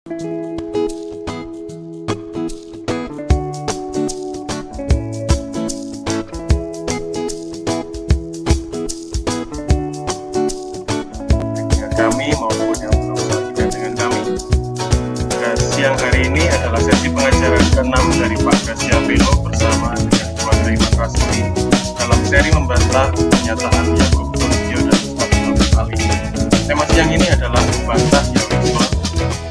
dengan kami maupun yang belum tidak dengan kami. Siang hari ini adalah sesi pengajaran ke-6 dari Pak Gracia Pelo bersama dengan keluarga Iman Rasuli dalam seri membantah pernyataan Yakub Sulistyo dan Ustaz Muhammad Ali. Tema siang ini adalah membantah Yahweh,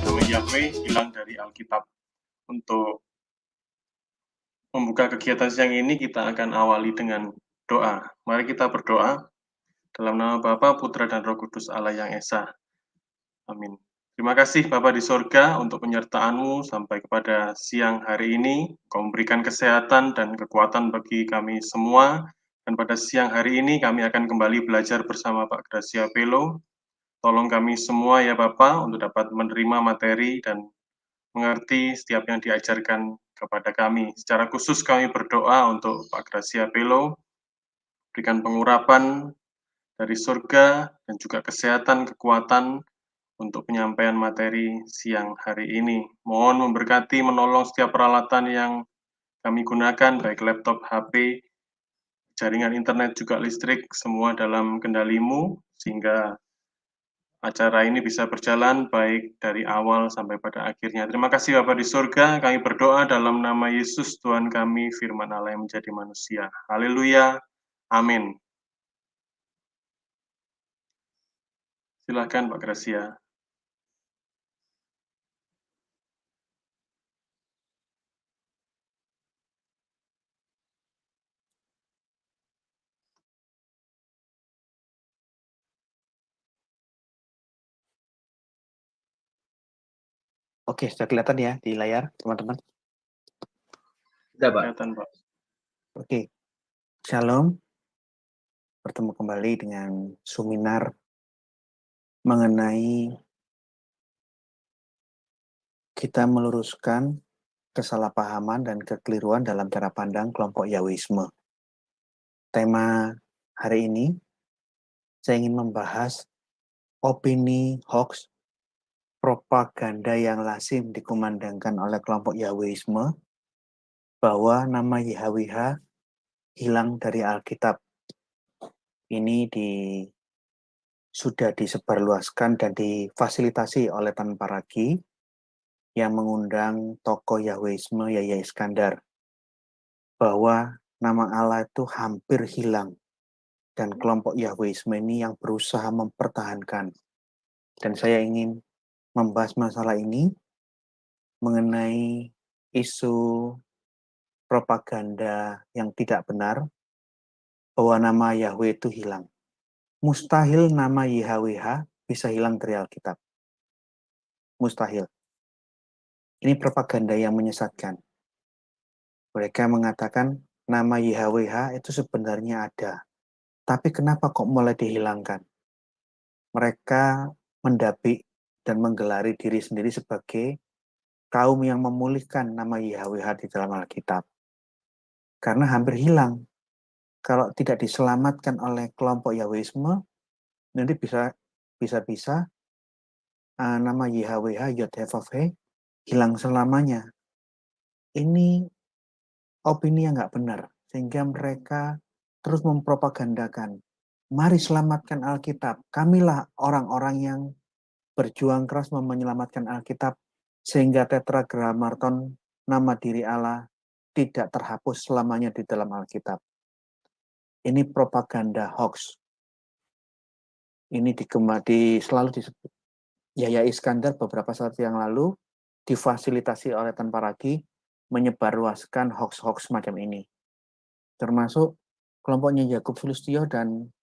nama Yahweh hilang dari Alkitab. Untuk membuka kegiatan siang ini kita akan awali dengan doa. Mari kita berdoa dalam nama Bapa, Putra, dan Roh Kudus Allah yang Esa. Amin. Terima kasih Bapa di sorga untuk penyertaan-Mu sampai kepada siang hari ini. Kau memberikan kesehatan dan kekuatan bagi kami semua. Dan pada siang hari ini kami akan kembali belajar bersama Pak Gracia Pelo. Tolong kami semua ya Bapa untuk dapat menerima materi dan mengerti setiap yang diajarkan kepada kami. Secara khusus kami berdoa untuk Pak Gracia Pelo, berikan pengurapan dari surga dan juga kesehatan, kekuatan untuk penyampaian materi siang hari ini. Mohon memberkati, menolong setiap peralatan yang kami gunakan, baik laptop, HP, jaringan internet, juga listrik, semua dalam kendali-Mu, sehingga acara ini bisa berjalan baik dari awal sampai pada akhirnya. Terima kasih Bapa di surga, kami berdoa dalam nama Yesus Tuhan kami, firman Allah yang menjadi manusia. Haleluya, amin. Silakan Pak Gracia. Oke, sudah kelihatan ya di layar, teman-teman? Sudah, Pak. Kelihatan, Pak. Oke, Shalom. Bertemu kembali dengan seminar mengenai kita meluruskan kesalahpahaman dan kekeliruan dalam cara pandang kelompok Yahwisme. Tema hari ini, saya ingin membahas opini hoax, propaganda yang lazim dikumandangkan oleh kelompok Yahwisme bahwa nama YHWH hilang dari Alkitab. Ini sudah disebarluaskan dan difasilitasi oleh Tan Paragi yang mengundang tokoh Yahwisme Yahya Iskandar bahwa nama Allah itu hampir hilang dan kelompok Yahwisme ini yang berusaha mempertahankan. Dan saya ingin membahas masalah ini mengenai isu propaganda yang tidak benar bahwa nama Yahweh itu hilang. Mustahil nama YHWH bisa hilang dari Alkitab. Mustahil. Ini propaganda yang menyesatkan. Mereka mengatakan nama YHWH itu sebenarnya ada. Tapi kenapa kok mulai dihilangkan? Mereka mendapik dan menggelari diri sendiri sebagai kaum yang memulihkan nama YHWH di dalam Alkitab. Karena hampir hilang. Kalau tidak diselamatkan oleh kelompok Yahwisme, nanti bisa nama YHWH, Yod-Heh-Vav-He, hilang selamanya. Ini opini yang nggak benar, sehingga mereka terus mempropagandakan. Mari selamatkan Alkitab. Kamilah orang-orang yang berjuang keras menyelamatkan Alkitab, sehingga Tetragrammaton, nama diri Allah, tidak terhapus selamanya di dalam Alkitab. Ini propaganda hoax. Ini selalu disebut. Yahya Iskandar beberapa saat yang lalu difasilitasi oleh Tan Paragi menyebarluaskan hoax-hoax macam ini. Termasuk kelompoknya Yakub Sulistyo dan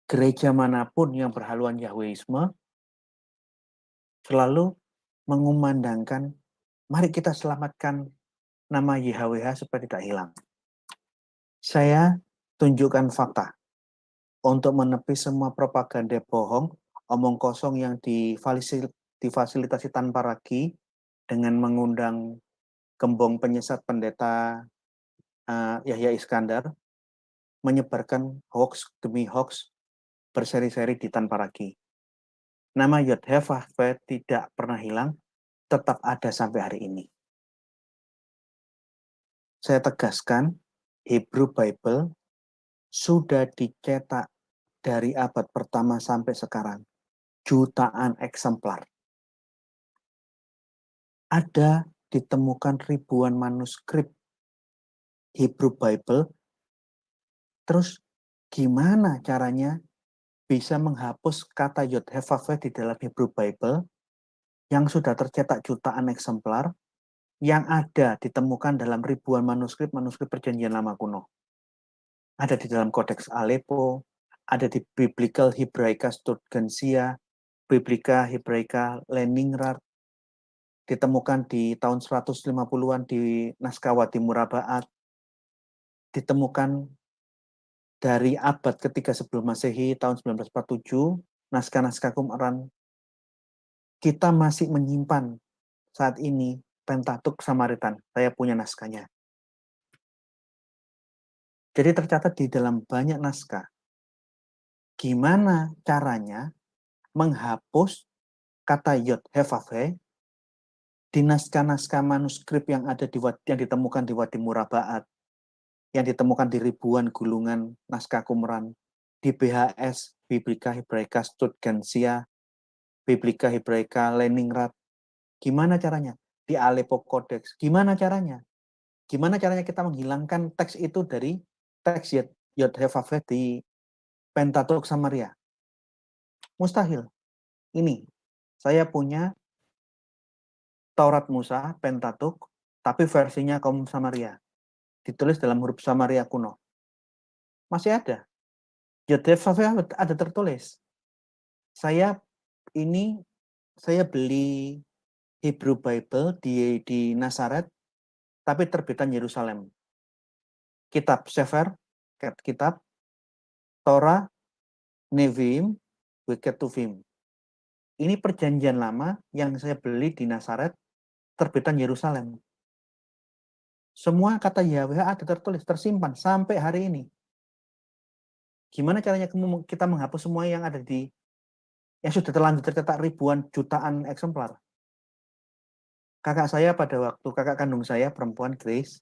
gereja manapun yang berhaluan Yahwisme selalu mengumandangkan, mari kita selamatkan nama YHWH supaya tidak hilang. Saya tunjukkan fakta untuk menepis semua propaganda bohong, omong kosong yang difasilitasi Tan Paragi dengan mengundang gembong penyesat pendeta Yahya Iskandar, menyebarkan hoax demi hoax berseri-seri di Tan Paragi. Nama Yod-Heh-Vav-He tidak pernah hilang, tetap ada sampai hari ini. Saya tegaskan, Hebrew Bible sudah dicetak dari abad pertama sampai sekarang. Jutaan eksemplar. Ada ditemukan ribuan manuskrip Hebrew Bible. Terus gimana caranya bisa menghapus kata Yod Heh Vav Heh di dalam Hebrew Bible yang sudah tercetak jutaan eksemplar, yang ada ditemukan dalam ribuan manuskrip Perjanjian Lama kuno. Ada di dalam Codex Aleppo, ada di Biblical Hebraica Stutgensia, Biblica Hebraica Leningrad, ditemukan di tahun 150-an di naskah Wadi Murabaat, ditemukan dari abad ketiga sebelum Masehi tahun 1947, naskah-naskah Qumran. Kita masih menyimpan saat ini Pentateuch Samaritan. Saya punya naskahnya. Jadi tercatat di dalam banyak naskah. Gimana caranya menghapus kata Yod Heh Vav Heh di naskah-naskah manuskrip yang ada yang ditemukan di Wadi Murabaat, yang ditemukan di ribuan gulungan naskah Qumran, di BHS, Biblica Hebraica Stutgensia, Biblica Hebraica Leningrad. Gimana caranya? Di Aleppo Codex. Gimana caranya? Gimana caranya kita menghilangkan teks itu dari teks Yod Heh Vav Heh di Pentateuch Samaria? Mustahil. Ini, saya punya Taurat Musa, Pentateuch, tapi versinya kaum Samaria. Ditulis dalam huruf Samaria kuno. Masih ada. Yod Heh Vav Heh ada tertulis. Saya beli Hebrew Bible di Nazaret, tapi terbitan Yerusalem. Kitab Sefer, kitab Torah, Nevi'im, Ketuvim. Ini perjanjian lama yang saya beli di Nazaret, terbitan Yerusalem. Semua kata Yahweh ada tertulis, tersimpan sampai hari ini. Gimana caranya kita menghapus semua yang ada yang sudah terlanjur tercetak ribuan jutaan eksemplar? Kakak kandung saya, perempuan Grace,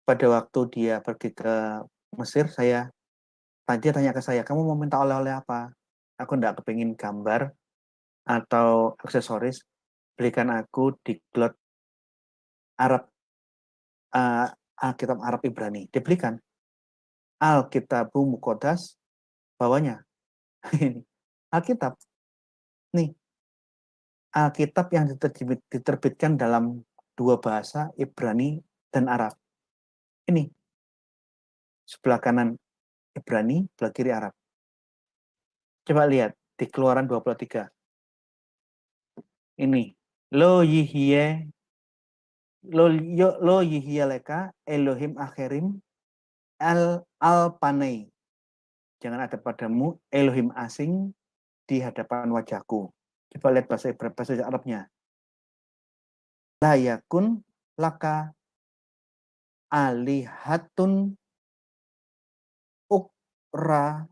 pada waktu dia pergi ke Mesir, dia tanya ke saya, kamu mau minta oleh-oleh apa? Aku enggak kepingin gambar atau aksesoris, belikan aku diglot Arab, Alkitab Arab Ibrani. Dibelikan. Alkitabu Muqaddas, bawahnya. Alkitab. Nih, Alkitab yang diterbitkan dalam dua bahasa, Ibrani dan Arab. Ini, sebelah kanan Ibrani, sebelah kiri Arab. Coba lihat di Keluaran 23. Ini, lo yihye leka Elohim akhirim al-panei. Jangan ada padamu Elohim asing di hadapan wajahku. Coba lihat bahasa Arabnya. La yakun laka alihatun ukra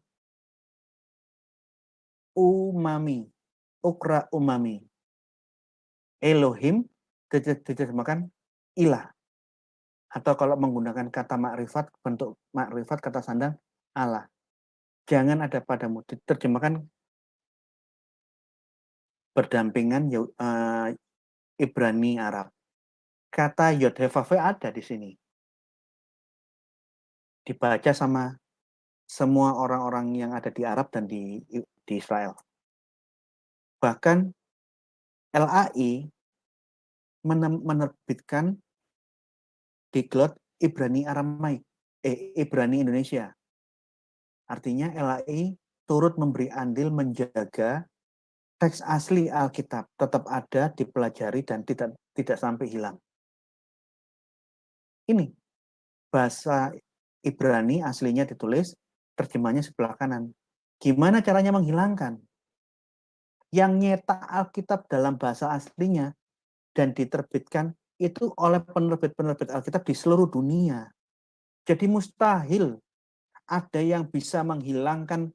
umami. Elohim diterjemahkan ilah. Atau kalau menggunakan kata makrifat, bentuk makrifat, kata sandang, Allah. Jangan ada padamu. Diterjemahkan berdampingan Ibrani Arab. Kata Yod Heh Vav Heh ada di sini. Dibaca sama semua orang-orang yang ada di Arab dan di Israel. Bahkan LAI menerbitkan diglot Ibrani Aramaik, Ibrani Indonesia. Artinya LAI turut memberi andil menjaga teks asli Alkitab tetap ada, dipelajari, dan tidak sampai hilang. Ini bahasa Ibrani aslinya ditulis, terjemahnya sebelah kanan. Gimana caranya menghilangkan? Yang nyetak Alkitab dalam bahasa aslinya dan diterbitkan itu oleh penerbit-penerbit Alkitab di seluruh dunia. Jadi mustahil ada yang bisa menghilangkan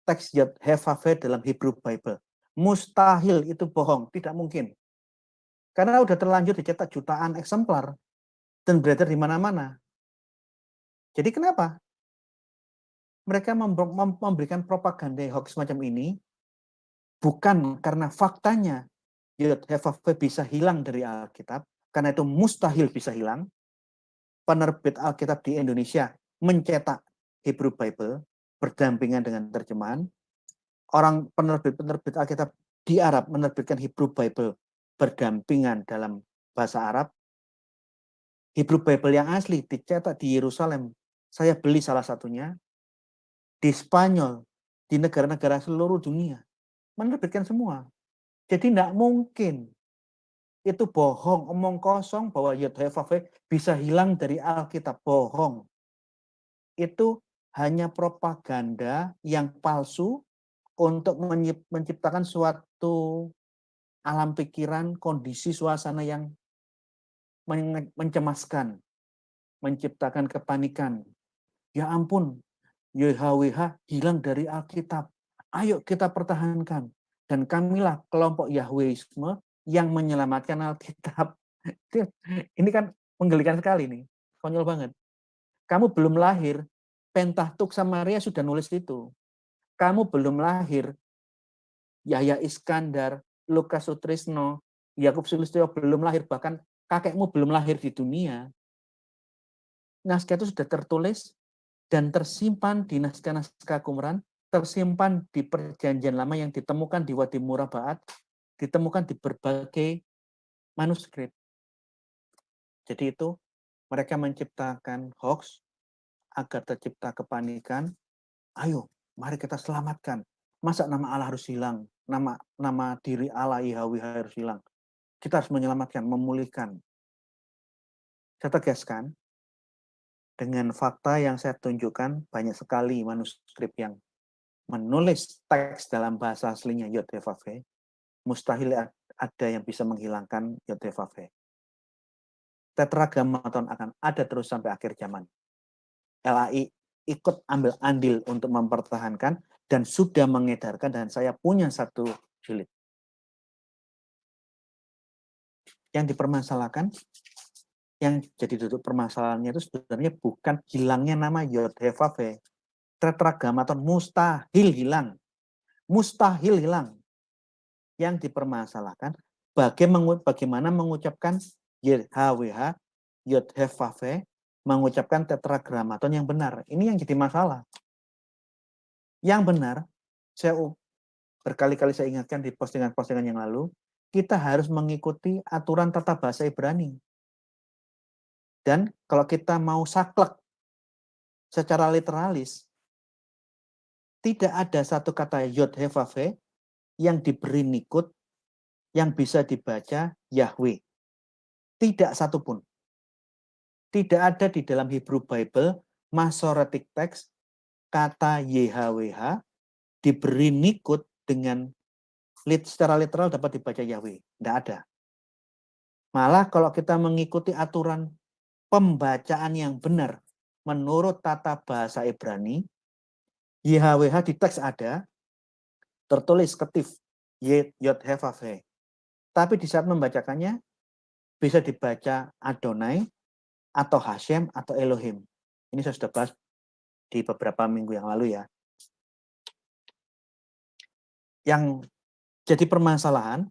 teks Yod Heh Vav Heh dalam Hebrew Bible. Mustahil, itu bohong, tidak mungkin. Karena udah terlanjur dicetak jutaan eksemplar dan beredar di mana-mana. Jadi kenapa? Mereka memberikan propaganda hoax semacam ini bukan karena faktanya Yod Hevave bisa hilang dari Alkitab, karena itu mustahil bisa hilang. Penerbit Alkitab di Indonesia mencetak Hebrew Bible berdampingan dengan terjemahan. Orang penerbit Alkitab di Arab menerbitkan Hebrew Bible berdampingan dalam bahasa Arab. Hebrew Bible yang asli dicetak di Yerusalem. Saya beli salah satunya. Di Spanyol, di negara-negara seluruh dunia. Menerbitkan semua. Jadi tidak mungkin itu bohong, omong kosong bahwa Yod Hevave bisa hilang dari Alkitab. Bohong. Itu hanya propaganda yang palsu untuk menciptakan suatu alam pikiran, kondisi suasana yang mencemaskan, menciptakan kepanikan. Ya ampun, YHWH hilang dari Alkitab. Ayo kita pertahankan. Dan kamilah kelompok Yahweisme yang menyelamatkan Alkitab. Ini kan menggelikan sekali nih. Konyol banget. Kamu belum lahir, Pentatuk Samaria sudah nulis itu. Kamu belum lahir, Yahya Iskandar, Lukas Sutrisno, Yakub Sulistyo belum lahir, bahkan kakekmu belum lahir di dunia. Naskah itu sudah tertulis dan tersimpan di naskah-naskah Qumran, tersimpan di perjanjian lama yang ditemukan di Wadi Murabaat, ditemukan di berbagai manuskrip. Jadi itu mereka menciptakan hoax agar tercipta kepanikan. Ayo, mari kita selamatkan. Masa nama Allah harus hilang? Nama diri Allah Yahweh harus hilang. Kita harus menyelamatkan, memulihkan. Saya tegaskan, dengan fakta yang saya tunjukkan, banyak sekali manuskrip yang menulis teks dalam bahasa aslinya Yod Hevave, mustahil ada yang bisa menghilangkan Yod Hevave. Tetragrammaton akan ada terus sampai akhir zaman. LAI ikut ambil andil untuk mempertahankan dan sudah mengedarkan, dan saya punya satu jilid. Yang dipermasalahkan, yang jadi duduk permasalahannya itu sebenarnya bukan hilangnya nama Yod Hevave. Tetragrammaton mustahil hilang. Mustahil hilang. Yang dipermasalahkan bagaimana mengucapkan YHWH, Yod Hevave, mengucapkan tetragrammaton yang benar. Ini yang jadi masalah. Yang benar, saya berkali-kali saya ingatkan di postingan-postingan yang lalu, kita harus mengikuti aturan tata bahasa Ibrani. Dan kalau kita mau saklek secara literalis, tidak ada satu kata Yod Hevave yang diberi nikut yang bisa dibaca Yahweh. Tidak satupun. Tidak ada di dalam Hebrew Bible, Masoretic Text, kata YHWH diberi nikut dengan secara literal dapat dibaca Yahweh. Tidak ada. Malah kalau kita mengikuti aturan pembacaan yang benar menurut tata bahasa Ibrani, YHWH di teks ada, tertulis ketif, Yod Hevave. Tapi di saat membacakannya, bisa dibaca Adonai, atau Hashem, atau Elohim. Ini saya sudah bahas di beberapa minggu yang lalu ya. Yang jadi permasalahan,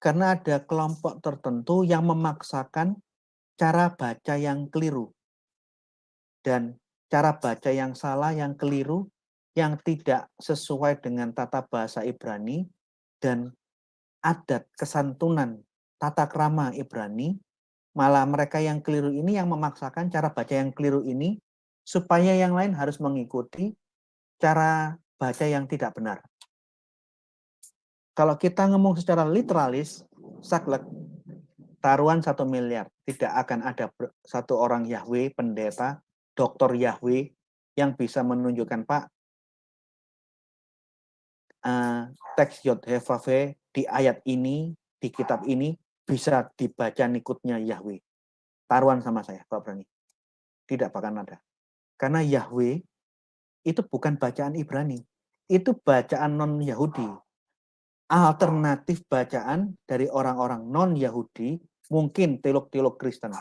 karena ada kelompok tertentu yang memaksakan cara baca yang keliru. Dan cara baca yang salah, yang keliru, yang tidak sesuai dengan tata bahasa Ibrani, dan adat kesantunan tata krama Ibrani, malah mereka yang keliru ini yang memaksakan cara baca yang keliru ini supaya yang lain harus mengikuti cara baca yang tidak benar. Kalau kita ngomong secara literalis, saklek, taruhan 1 miliar. Tidak akan ada satu orang Yahweh, pendeta, dokter Yahweh yang bisa menunjukkan, Pak, teks Yod Hevave di ayat ini, di kitab ini, bisa dibaca nikutnya Yahweh. Taruhan sama saya, Pak Brani. Tidak akan ada. Karena Yahweh itu bukan bacaan Ibrani. Itu bacaan non-Yahudi. alternatif bacaan dari orang-orang non-Yahudi, mungkin teolog-teolog Kristen.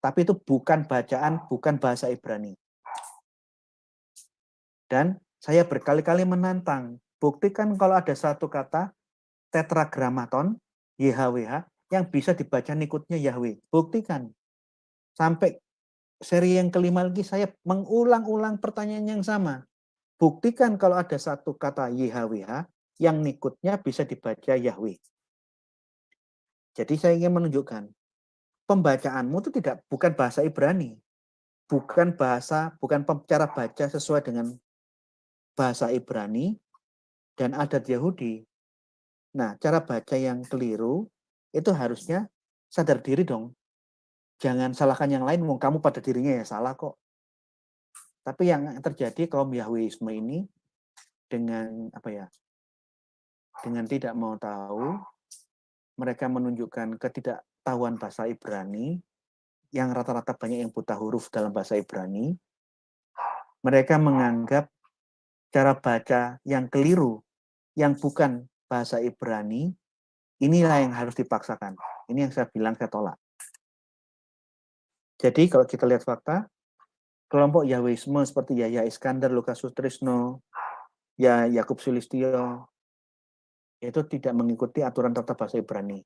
Tapi itu bukan bacaan, bukan bahasa Ibrani. Dan saya berkali-kali menantang, buktikan kalau ada satu kata tetragrammaton, YHWH, yang bisa dibaca nikutnya Yahweh. Buktikan. Sampai seri yang kelima lagi saya mengulang-ulang pertanyaan yang sama. Buktikan kalau ada satu kata YHWH yang nikutnya bisa dibaca Yahweh. Jadi saya ingin menunjukkan, pembacaanmu itu bukan bahasa Ibrani. Bukan cara baca sesuai dengan bahasa Ibrani dan adat Yahudi. Nah, cara baca yang keliru itu harusnya sadar diri dong. Jangan salahkan yang lain, kamu pada dirinya ya salah kok. Tapi yang terjadi kaum Yahwisme ini dengan dengan tidak mau tahu, mereka menunjukkan ketidaktahuan bahasa Ibrani, yang rata-rata banyak yang buta huruf dalam bahasa Ibrani. Mereka menganggap cara baca yang keliru, yang bukan bahasa Ibrani, inilah yang harus dipaksakan. Ini yang saya bilang saya tolak. Jadi kalau kita lihat fakta, kelompok Yahwisme seperti Yahya Iskandar, Lukas Sutrisno, Yakub Sulistyo, itu tidak mengikuti aturan tata bahasa Ibrani.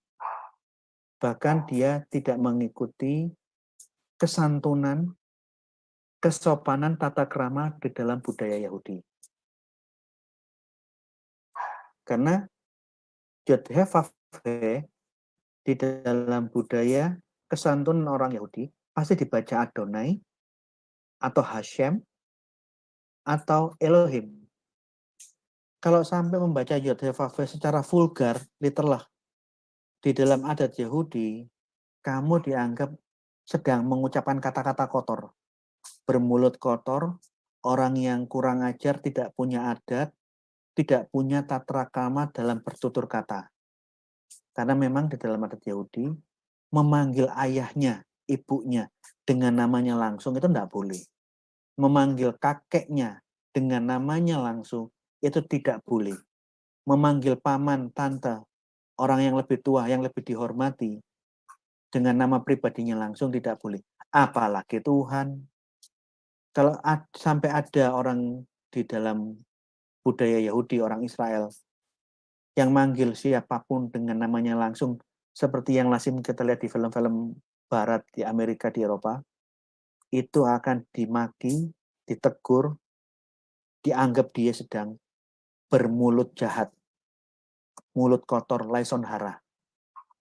Bahkan dia tidak mengikuti kesantunan, kesopanan tata krama di dalam budaya Yahudi. Karena Yod-Heh-Vav-Heh di dalam budaya kesantunan orang Yahudi pasti dibaca Adonai atau Hashem atau Elohim. Kalau sampai membaca Yod-Heh-Vav-Heh secara vulgar, literal di dalam adat Yahudi, kamu dianggap sedang mengucapkan kata-kata kotor, bermulut kotor, orang yang kurang ajar, tidak punya adat, tidak punya tata krama dalam bertutur kata. Karena memang di dalam adat Yahudi, memanggil ayahnya, ibunya dengan namanya langsung itu tidak boleh. Memanggil kakeknya dengan namanya langsung itu tidak boleh. Memanggil paman, tante, orang yang lebih tua, yang lebih dihormati dengan nama pribadinya langsung tidak boleh. Apalagi Tuhan. Kalau sampai ada orang di dalam budaya Yahudi, orang Israel, yang manggil siapapun dengan namanya langsung, seperti yang lazim kita lihat di film-film barat di Amerika, di Eropa, itu akan dimaki, ditegur, dianggap dia sedang bermulut jahat, mulut kotor, laison hara.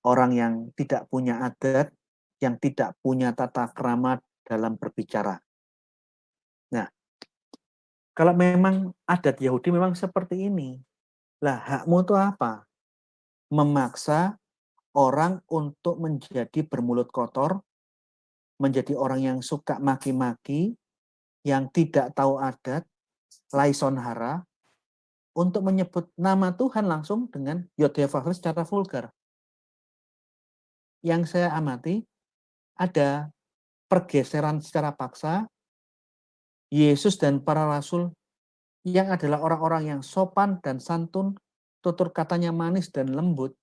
Orang yang tidak punya adat, yang tidak punya tata krama dalam berbicara. Nah, kalau memang adat Yahudi memang seperti ini, lah hakmu itu apa? Memaksa orang untuk menjadi bermulut kotor, menjadi orang yang suka maki-maki, yang tidak tahu adat, laison hara, untuk menyebut nama Tuhan langsung dengan Yod-Heh-Vav-Heh secara vulgar. Yang saya amati, ada pergeseran secara paksa, Yesus dan para rasul yang adalah orang-orang yang sopan dan santun, tutur katanya manis dan lembut,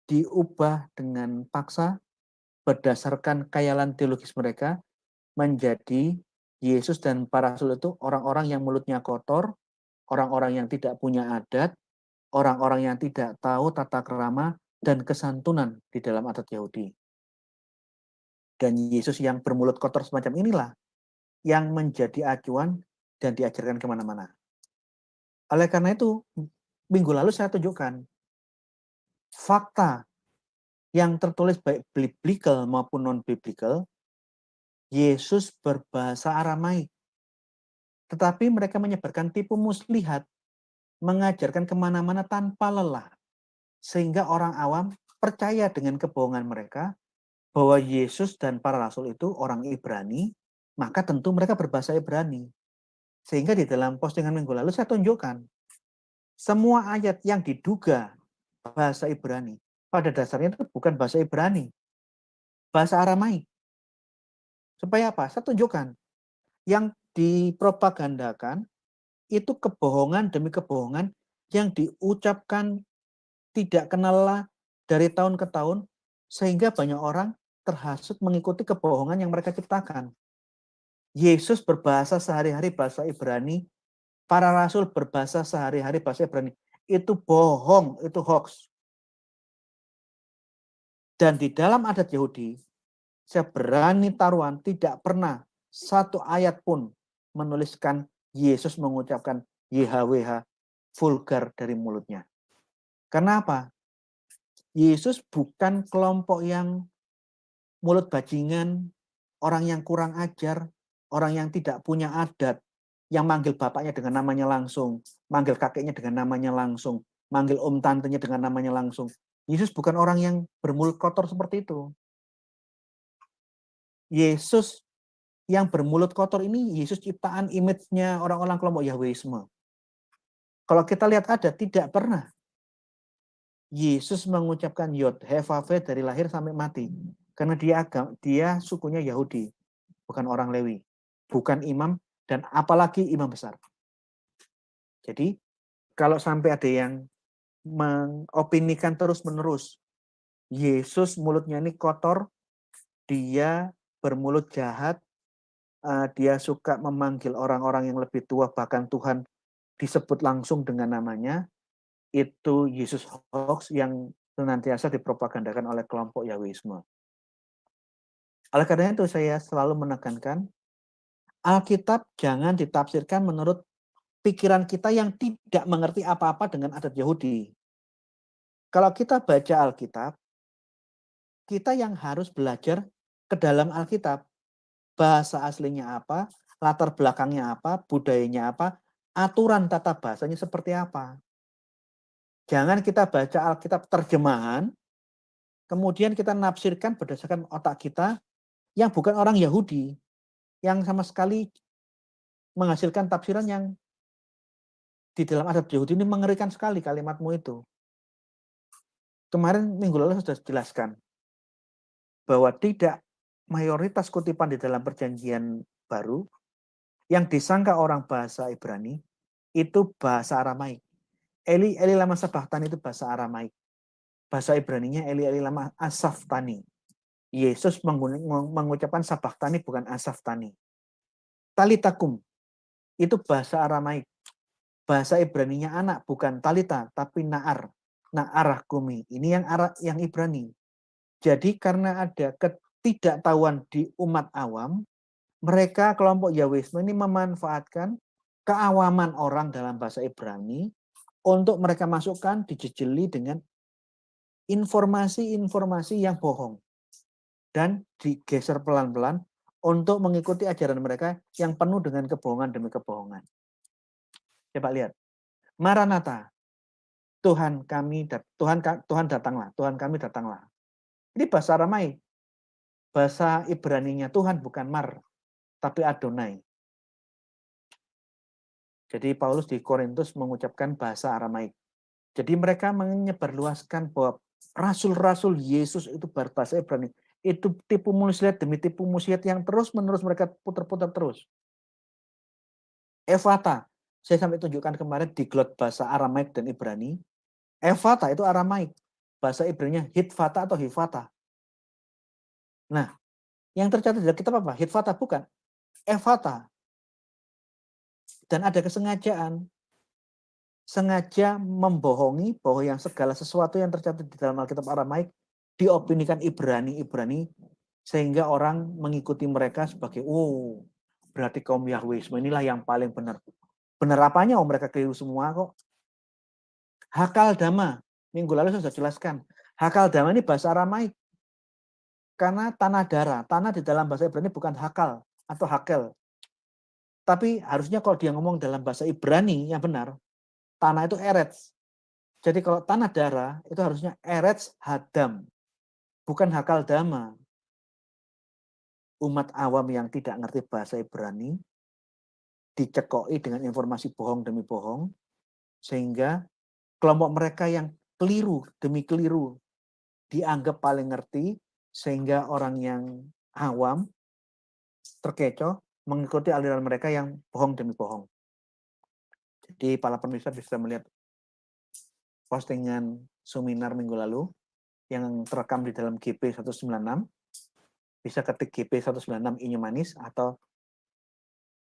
diubah dengan paksa berdasarkan khayalan teologis mereka menjadi Yesus dan para rasul itu orang-orang yang mulutnya kotor, orang-orang yang tidak punya adat, orang-orang yang tidak tahu tata krama dan kesantunan di dalam adat Yahudi. Dan Yesus yang bermulut kotor semacam inilah yang menjadi acuan dan diajarkan kemana-mana. Oleh karena itu, minggu lalu saya tunjukkan fakta yang tertulis baik biblical maupun non-biblical, Yesus berbahasa Aramaik. Tetapi mereka menyebarkan tipu muslihat, mengajarkan kemana-mana tanpa lelah. Sehingga orang awam percaya dengan kebohongan mereka, bahwa Yesus dan para rasul itu orang Ibrani, maka tentu mereka berbahasa Ibrani. Sehingga di dalam postingan minggu lalu saya tunjukkan, semua ayat yang diduga bahasa Ibrani, pada dasarnya itu bukan bahasa Ibrani, bahasa Aramaik. Supaya apa? Saya tunjukkan. Yang dipropagandakan itu kebohongan demi kebohongan yang diucapkan tidak kenal Allah dari tahun ke tahun, sehingga banyak orang terhasut mengikuti kebohongan yang mereka ciptakan. Yesus berbahasa sehari-hari bahasa Ibrani, para rasul berbahasa sehari-hari bahasa Ibrani. Itu bohong, itu hoax. Dan di dalam adat Yahudi, saya berani taruhan tidak pernah satu ayat pun menuliskan Yesus mengucapkan YHWH vulgar dari mulutnya. Karena apa? Yesus bukan kelompok yang mulut bajingan, orang yang kurang ajar, orang yang tidak punya adat, yang manggil bapaknya dengan namanya langsung, manggil kakeknya dengan namanya langsung, manggil om tantenya dengan namanya langsung. Yesus bukan orang yang bermulut kotor seperti itu. Yesus yang bermulut kotor ini, Yesus ciptaan image-nya orang-orang kelompok Yahweisme. Kalau kita lihat ada, tidak pernah Yesus mengucapkan Yod, He-Vav-He dari lahir sampai mati. Karena dia sukunya Yahudi, bukan orang Lewi, bukan imam, dan apalagi imam besar. Jadi, kalau sampai ada yang mengopinikan terus-menerus, Yesus mulutnya ini kotor, dia bermulut jahat, dia suka memanggil orang-orang yang lebih tua, bahkan Tuhan disebut langsung dengan namanya, itu Yesus hoax yang senantiasa dipropagandakan oleh kelompok Yahwisme. Oleh karena itu saya selalu menekankan, Alkitab jangan ditafsirkan menurut pikiran kita yang tidak mengerti apa-apa dengan adat Yahudi. Kalau kita baca Alkitab, kita yang harus belajar ke dalam Alkitab. Bahasa aslinya apa, latar belakangnya apa, budayanya apa, aturan tata bahasanya seperti apa. Jangan kita baca Alkitab terjemahan, kemudian kita nafsirkan berdasarkan otak kita yang bukan orang Yahudi, yang sama sekali menghasilkan tafsiran yang di dalam adat Yahudi ini mengerikan sekali kalimatmu itu. Kemarin minggu lalu sudah jelaskan bahwa tidak mayoritas kutipan di dalam perjanjian baru yang disangka orang bahasa Ibrani itu bahasa Aramaik. Eli lama sabachtani itu bahasa Aramaik. Bahasa Ibraninya Eli lama asaftani. Yesus mengucapkan sabachtani bukan asaftani. Talitakum itu bahasa Aramaik. Bahasa Ibraninya anak bukan talita tapi naar. Naarah kumi. Ini yang Ibrani. Jadi karena ada ketidaktahuan di umat awam, mereka kelompok Yahwisme ini memanfaatkan keawaman orang dalam bahasa Ibrani untuk mereka masukkan dijejeli dengan informasi-informasi yang bohong dan digeser pelan-pelan untuk mengikuti ajaran mereka yang penuh dengan kebohongan demi kebohongan. Coba lihat. Maranatha. Tuhan datanglah, Tuhan kami datanglah. Ini bahasa Aramaik. Bahasa Ibraninya Tuhan bukan Mar, tapi Adonai. Jadi Paulus di Korintus mengucapkan bahasa Aramaik. Jadi mereka menyebarluaskan bahwa rasul-rasul Yesus itu berbahasa Ibrani. Itu tipu muslihat demi tipu muslihat yang terus-menerus mereka putar-putar terus. Ephata, saya sampai tunjukkan kemarin di glot bahasa Aramaik dan Ibrani. Ephata itu Aramaik. Bahasa Ibraninya Hitfata atau Hifata. Nah, yang tercatat di kitab apa? Hitfata bukan. Ephata. Dan ada kesengajaan. Sengaja membohongi bahwa yang segala sesuatu yang tercatat di dalam Alkitab Aramaik diopinikan Ibrani, sehingga orang mengikuti mereka sebagai, berarti kaum Yahwisme inilah yang paling benar. Benar apanya? Mereka keliru semua kok. Hakal Dama, minggu lalu saya sudah jelaskan. Hakal Dama ini bahasa Aramaik. Karena tanah darah, tanah di dalam bahasa Ibrani bukan hakal atau hakel. Tapi harusnya kalau dia ngomong dalam bahasa Ibrani yang benar, tanah itu eretz. Jadi kalau tanah darah itu harusnya eretz hadam, bukan hakal dama. Umat awam yang tidak ngerti bahasa Ibrani dicekoi dengan informasi bohong demi bohong, sehingga kelompok mereka yang keliru demi keliru dianggap paling ngerti, sehingga orang yang awam terkecoh mengikuti aliran mereka yang bohong demi bohong. Jadi para pemirsa bisa melihat postingan seminar minggu lalu yang terekam di dalam GP 196. Bisa ketik GP 196 Inyo Manis atau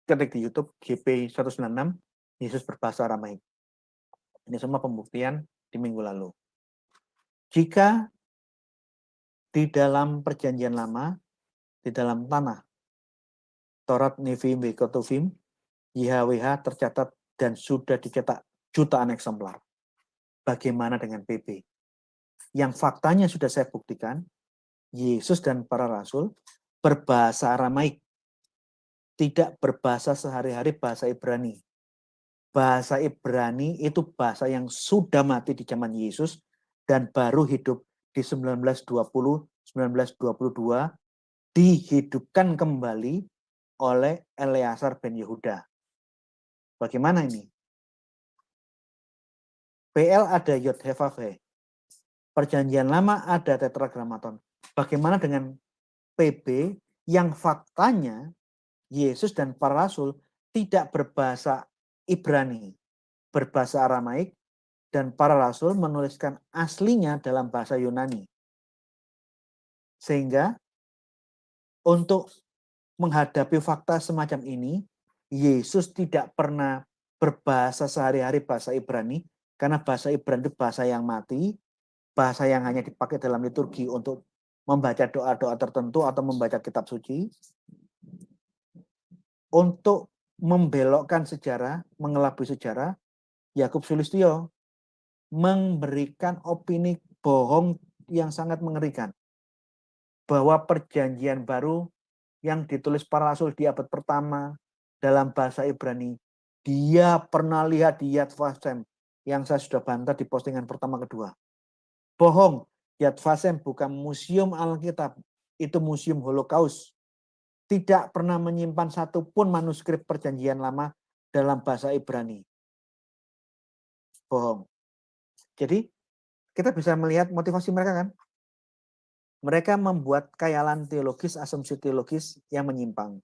ketik di YouTube GP 196 Yesus berbahasa Aramaik. Ini semua pembuktian di minggu lalu. Jika di dalam perjanjian lama, di dalam tanah, Taurat, Nevim, Ketuvim, YHWH tercatat dan sudah dicetak jutaan eksemplar. Bagaimana dengan PB? Yang faktanya sudah saya buktikan, Yesus dan para rasul berbahasa Aramaik, tidak berbahasa sehari-hari bahasa Ibrani. Bahasa Ibrani itu bahasa yang sudah mati di zaman Yesus dan baru hidup di 1920-1922, dihidupkan kembali oleh Eleazar ben Yehuda. Bagaimana ini? PL ada Yod He Vav He. Perjanjian lama ada tetragramaton. Bagaimana dengan PB yang faktanya Yesus dan para rasul tidak berbahasa Ibrani, berbahasa Aramaik, dan para rasul menuliskan aslinya dalam bahasa Yunani. Sehingga untuk menghadapi fakta semacam ini, Yesus tidak pernah berbahasa sehari-hari bahasa Ibrani, karena bahasa Ibrani itu bahasa yang mati, bahasa yang hanya dipakai dalam liturgi untuk membaca doa-doa tertentu atau membaca kitab suci. Untuk membelokkan sejarah, mengelabui sejarah, Yakub Sulistyo memberikan opini bohong yang sangat mengerikan. Bahwa perjanjian baru yang ditulis para rasul di abad pertama dalam bahasa Ibrani, dia pernah lihat di Yad Vashem yang saya sudah bantah di postingan pertama kedua. Bohong, Yad Vashem bukan museum Alkitab, itu museum Holocaust. Tidak pernah menyimpan satupun manuskrip perjanjian lama dalam bahasa Ibrani. Bohong. Jadi kita bisa melihat motivasi mereka kan. Mereka membuat khayalan teologis, asumsi teologis yang menyimpang.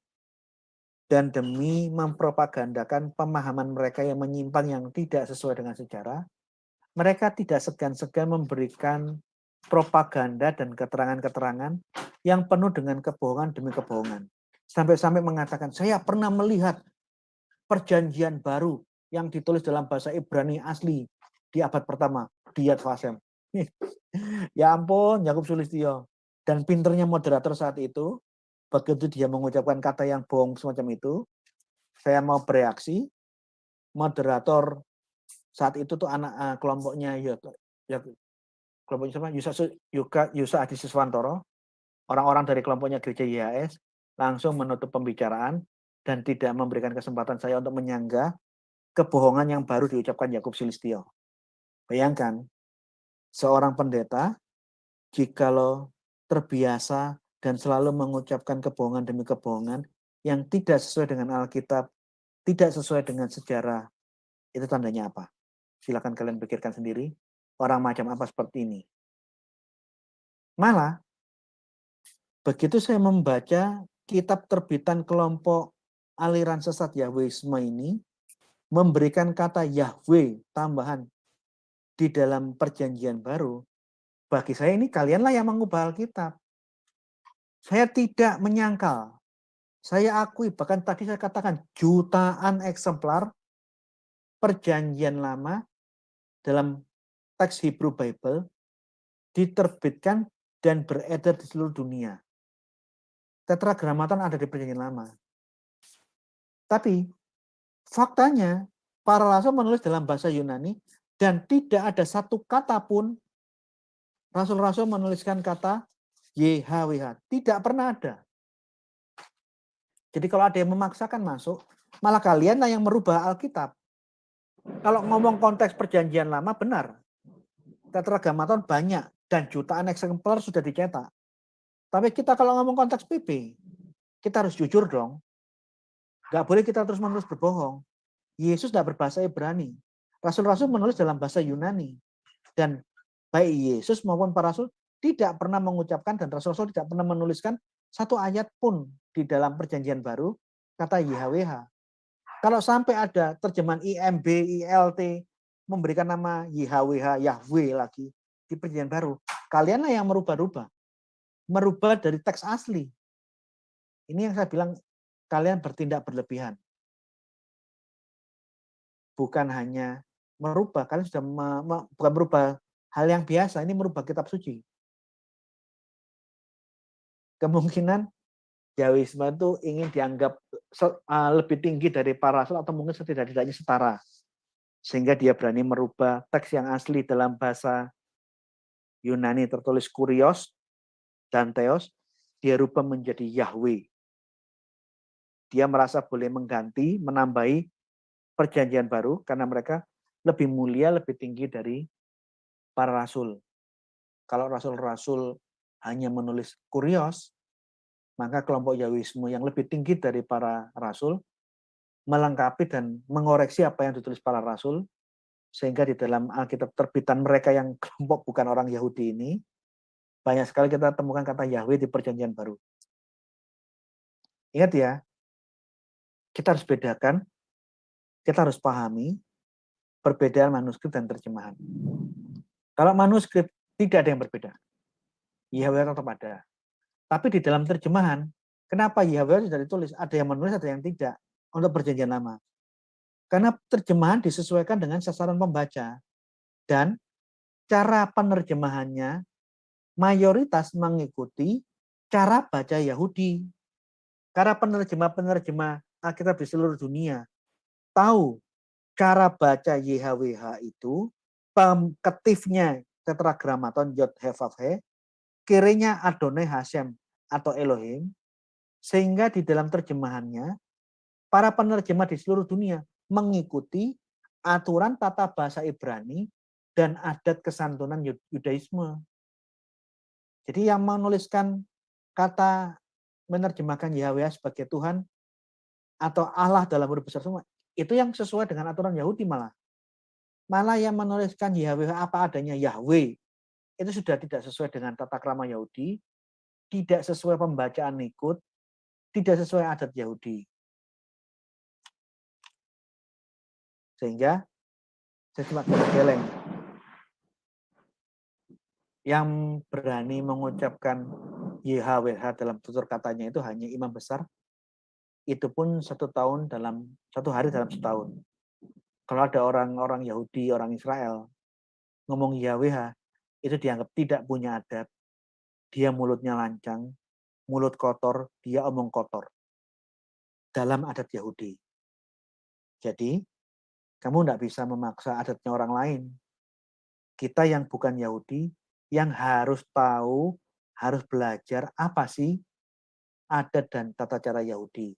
Dan demi mempropagandakan pemahaman mereka yang menyimpang yang tidak sesuai dengan sejarah, mereka tidak segan-segan memberikan propaganda dan keterangan-keterangan yang penuh dengan kebohongan demi kebohongan. Sampai-sampai mengatakan, saya pernah melihat perjanjian baru yang ditulis dalam bahasa Ibrani asli di abad pertama, di Yad Vashem. Ya ampun, Yakub Sulistyo. Dan pinternya moderator saat itu, begitu dia mengucapkan kata yang bohong semacam itu, saya mau bereaksi. Moderator saat itu tuh anak kelompoknya kelompoknya siapa? Yusa Adi Siswantoro, orang-orang dari kelompoknya gereja YHS langsung menutup pembicaraan dan tidak memberikan kesempatan saya untuk menyanggah kebohongan yang baru diucapkan Yakub Sulistyo. Bayangkan, seorang pendeta jikalau terbiasa dan selalu mengucapkan kebohongan demi kebohongan yang tidak sesuai dengan Alkitab, tidak sesuai dengan sejarah, itu tandanya apa? Silakan kalian pikirkan sendiri, orang macam apa seperti ini. Malah, begitu saya membaca kitab terbitan kelompok aliran sesat Yahweisme ini, memberikan kata Yahweh tambahan di dalam perjanjian baru, bagi saya ini kalianlah yang mengubah Alkitab. Saya tidak menyangkal. Saya akui, bahkan tadi saya katakan jutaan eksemplar perjanjian lama dalam teks Hebrew Bible diterbitkan dan beredar di seluruh dunia. Tetragramaton ada di perjanjian lama. Tapi faktanya para rasul menulis dalam bahasa Yunani dan tidak ada satu kata pun rasul-rasul menuliskan kata YHWH. Tidak pernah ada. Jadi kalau ada yang memaksakan masuk, malah kalianlah yang merubah Alkitab. Kalau ngomong konteks perjanjian lama benar. Tetragramaton banyak dan jutaan eksemplar sudah dicetak. Tapi kita kalau ngomong konteks PP, kita harus jujur dong. Gak boleh kita terus-menerus berbohong. Yesus tidak berbahasa Ibrani. Rasul-rasul menulis dalam bahasa Yunani. Dan baik Yesus maupun para rasul tidak pernah mengucapkan dan rasul-rasul tidak pernah menuliskan satu ayat pun di dalam perjanjian baru kata YHWH. Kalau sampai ada terjemahan IMB, ILT, memberikan nama YHWH, Yahweh lagi di perjanjian baru. Kalianlah yang merubah-rubah. Merubah dari teks asli. Ini yang saya bilang, kalian bertindak berlebihan. Bukan hanya merubah, kalian sudah bukan merubah hal yang biasa, ini merubah kitab suci. Kemungkinan Yahwisme itu ingin dianggap lebih tinggi dari para rasul atau mungkin setidak-tidaknya setara. Sehingga dia berani merubah teks yang asli dalam bahasa Yunani tertulis kurios dan theos, dia rubah menjadi Yahweh. Dia merasa boleh mengganti, menambahi perjanjian baru karena mereka lebih mulia, lebih tinggi dari para rasul. Kalau rasul-rasul hanya menulis kurios, maka kelompok Yahwisme yang lebih tinggi dari para rasul melengkapi dan mengoreksi apa yang ditulis para rasul, sehingga di dalam Alkitab terbitan mereka yang kelompok bukan orang Yahudi ini, banyak sekali kita temukan kata Yahweh di perjanjian baru. Ingat ya, kita harus bedakan, kita harus pahami perbedaan manuskrip dan terjemahan. Kalau manuskrip tidak ada yang berbeda, Yahweh tetap ada. Tapi di dalam terjemahan, kenapa Yahweh sudah ditulis? Ada yang menulis, ada yang tidak. Untuk perjanjian lama. Karena terjemahan disesuaikan dengan sasaran pembaca. Dan cara penerjemahannya mayoritas mengikuti cara baca Yahudi. Karena penerjemah-penerjemah Alkitab di seluruh dunia tahu cara baca YHWH itu, ketifnya tetragramaton Yod He Vav He, kirinya Adonai Hashem atau Elohim, sehingga di dalam terjemahannya para penerjemah di seluruh dunia mengikuti aturan tata bahasa Ibrani dan adat kesantunan Yudaisme. Jadi yang menuliskan kata menerjemahkan Yahweh sebagai Tuhan atau Allah dalam huruf besar semua, itu yang sesuai dengan aturan Yahudi malah. Malah yang menuliskan Yahweh apa adanya Yahweh, itu sudah tidak sesuai dengan tata krama Yahudi, tidak sesuai pembacaan Nikut, tidak sesuai adat Yahudi. Sehingga saya cuma geleng. Yang berani mengucapkan YHWH dalam tutur katanya itu hanya imam besar. Itu pun 1 tahun dalam 1 hari dalam setahun. Kalau ada orang-orang Yahudi, orang Israel ngomong YHWH, itu dianggap tidak punya adab. Dia mulutnya lancang, mulut kotor, dia omong kotor. Dalam adat Yahudi. Jadi, kamu tidak bisa memaksa adatnya orang lain. Kita yang bukan Yahudi, yang harus tahu, harus belajar apa sih adat dan tata cara Yahudi.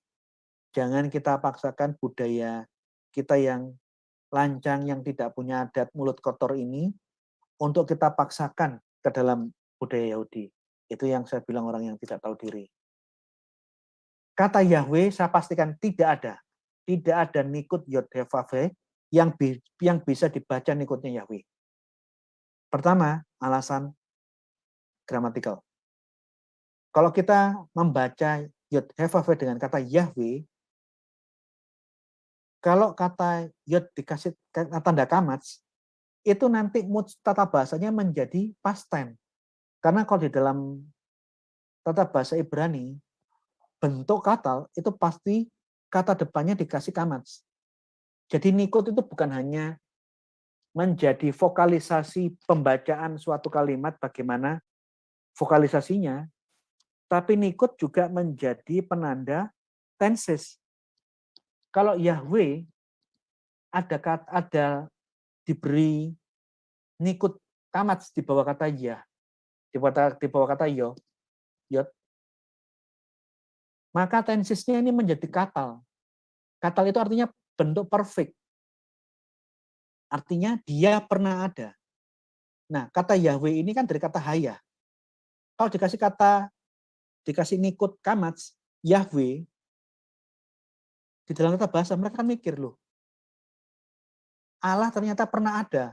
Jangan kita paksakan budaya kita yang lancang, yang tidak punya adat, mulut kotor ini, untuk kita paksakan ke dalam budaya Yahudi. Itu yang saya bilang orang yang tidak tahu diri. Kata Yahweh saya pastikan tidak ada. Tidak ada Nikut Yod He Vav He yang bisa dibaca Nikutnya Yahweh. Pertama, alasan gramatikal. Kalau kita membaca Yod He Vav He dengan kata Yahweh, kalau kata Yod dikasih tanda kamats, itu nanti tata bahasanya menjadi past tense. Karena kalau di dalam tata bahasa Ibrani, bentuk katal itu pasti kata depannya dikasih kamats. Jadi nikut itu bukan hanya menjadi vokalisasi pembacaan suatu kalimat bagaimana vokalisasinya, tapi nikut juga menjadi penanda tenses. Kalau Yahweh ada diberi nikut kamats di bawah kata ya, di bawah kata yo, yot, maka tensesnya ini menjadi katal. Katal itu artinya bentuk perfect. Artinya dia pernah ada. Nah, kata Yahweh ini kan dari kata haya. Kalau dikasih nikut kamats, Yahweh, di dalam tata bahasa mereka kan mikir loh. Allah ternyata pernah ada.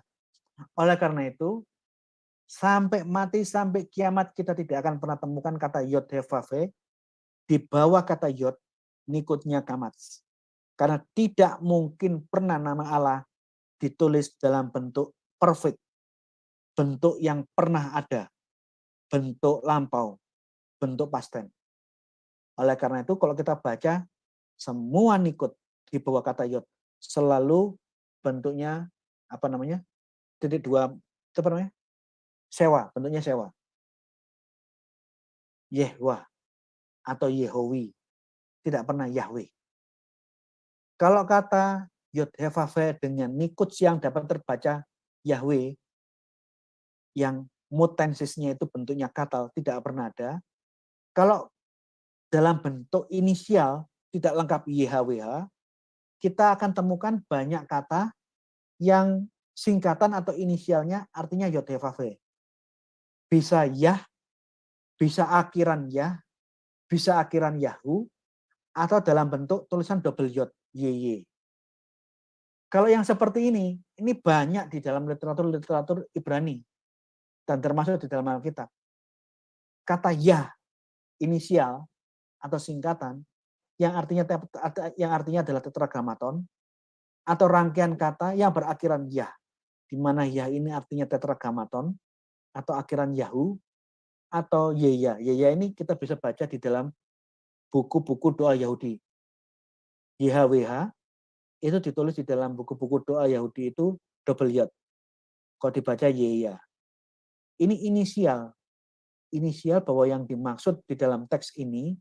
Oleh karena itu, sampai mati, sampai kiamat kita tidak akan pernah temukan kata Yod He Vav He di bawah kata Yod nikutnya kamats. Karena tidak mungkin pernah nama Allah ditulis dalam bentuk perfect, bentuk yang pernah ada, bentuk lampau, bentuk past tense. Oleh karena itu kalau kita baca semua nikut di bawah kata yod selalu bentuknya apa namanya? Titik dua, apa namanya? Sewa, bentuknya sewa. Yehwah atau Yehowi, tidak pernah Yahweh. Kalau kata Yod Hevave dengan nikut yang dapat terbaca Yahweh, yang mutensisnya itu bentuknya katal, tidak pernah ada. Kalau dalam bentuk inisial tidak lengkap YHWH, kita akan temukan banyak kata yang singkatan atau inisialnya artinya Yod Hevave. Bisa Yah, bisa akhiran Yah, bisa akhiran Yahu, atau dalam bentuk tulisan double Yod, YY. Kalau yang seperti ini banyak di dalam literatur Ibrani dan termasuk di dalam Alkitab. Kata Yah inisial atau singkatan yang artinya adalah tetragrammaton atau rangkaian kata yang berakhiran Yah, di mana Yah ini artinya tetragrammaton atau akhiran Yahu atau Yeya. Yeya ini kita bisa baca di dalam buku-buku doa Yahudi. YHWH itu ditulis di dalam buku-buku doa Yahudi itu double yod. Kalau dibaca Yeya. Ini inisial bahwa yang dimaksud di dalam teks ini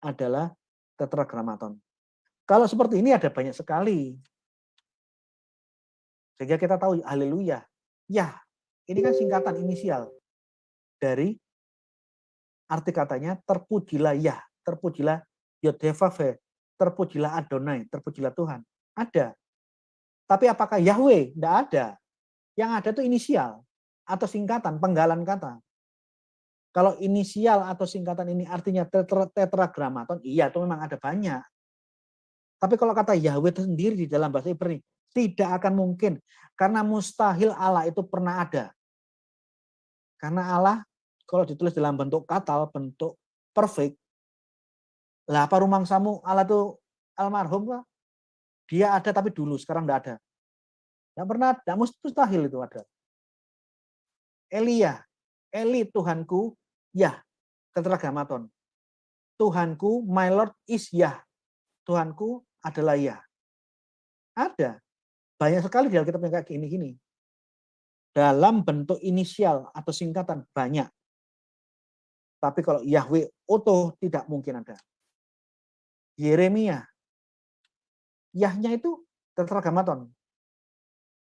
adalah tetragrammaton. Kalau seperti ini ada banyak sekali. Sehingga kita tahu haleluya. Yah, ini kan singkatan inisial dari arti katanya terpujilah Yah, terpujilah Yod-Heh-Vaveh, terpujilah Adonai, terpujilah Tuhan. Ada. Tapi apakah Yahweh? Tidak ada. Yang ada itu inisial atau singkatan, penggalan kata. Kalau inisial atau singkatan ini artinya tetragrammaton, iya itu memang ada banyak. Tapi kalau kata Yahweh itu sendiri di dalam bahasa Ibrani, tidak akan mungkin. Karena mustahil Allah itu pernah ada. Karena Allah kalau ditulis dalam bentuk katal, bentuk perfect, lah apa rumangsamu Allah itu almarhum lah. Dia ada tapi dulu, sekarang tidak ada. Tidak pernah, tidak mustahil itu ada. Elia, Eli Tuhanku, Yah, tetragrammaton. Tuhanku, my Lord is Yah. Tuhanku adalah Yah. Ada. Banyak sekali di Alkitab yang kayak gini-gini. Dalam bentuk inisial atau singkatan banyak. Tapi kalau Yahweh utuh tidak mungkin ada. Yeremia, Yahnya itu tetragrammaton.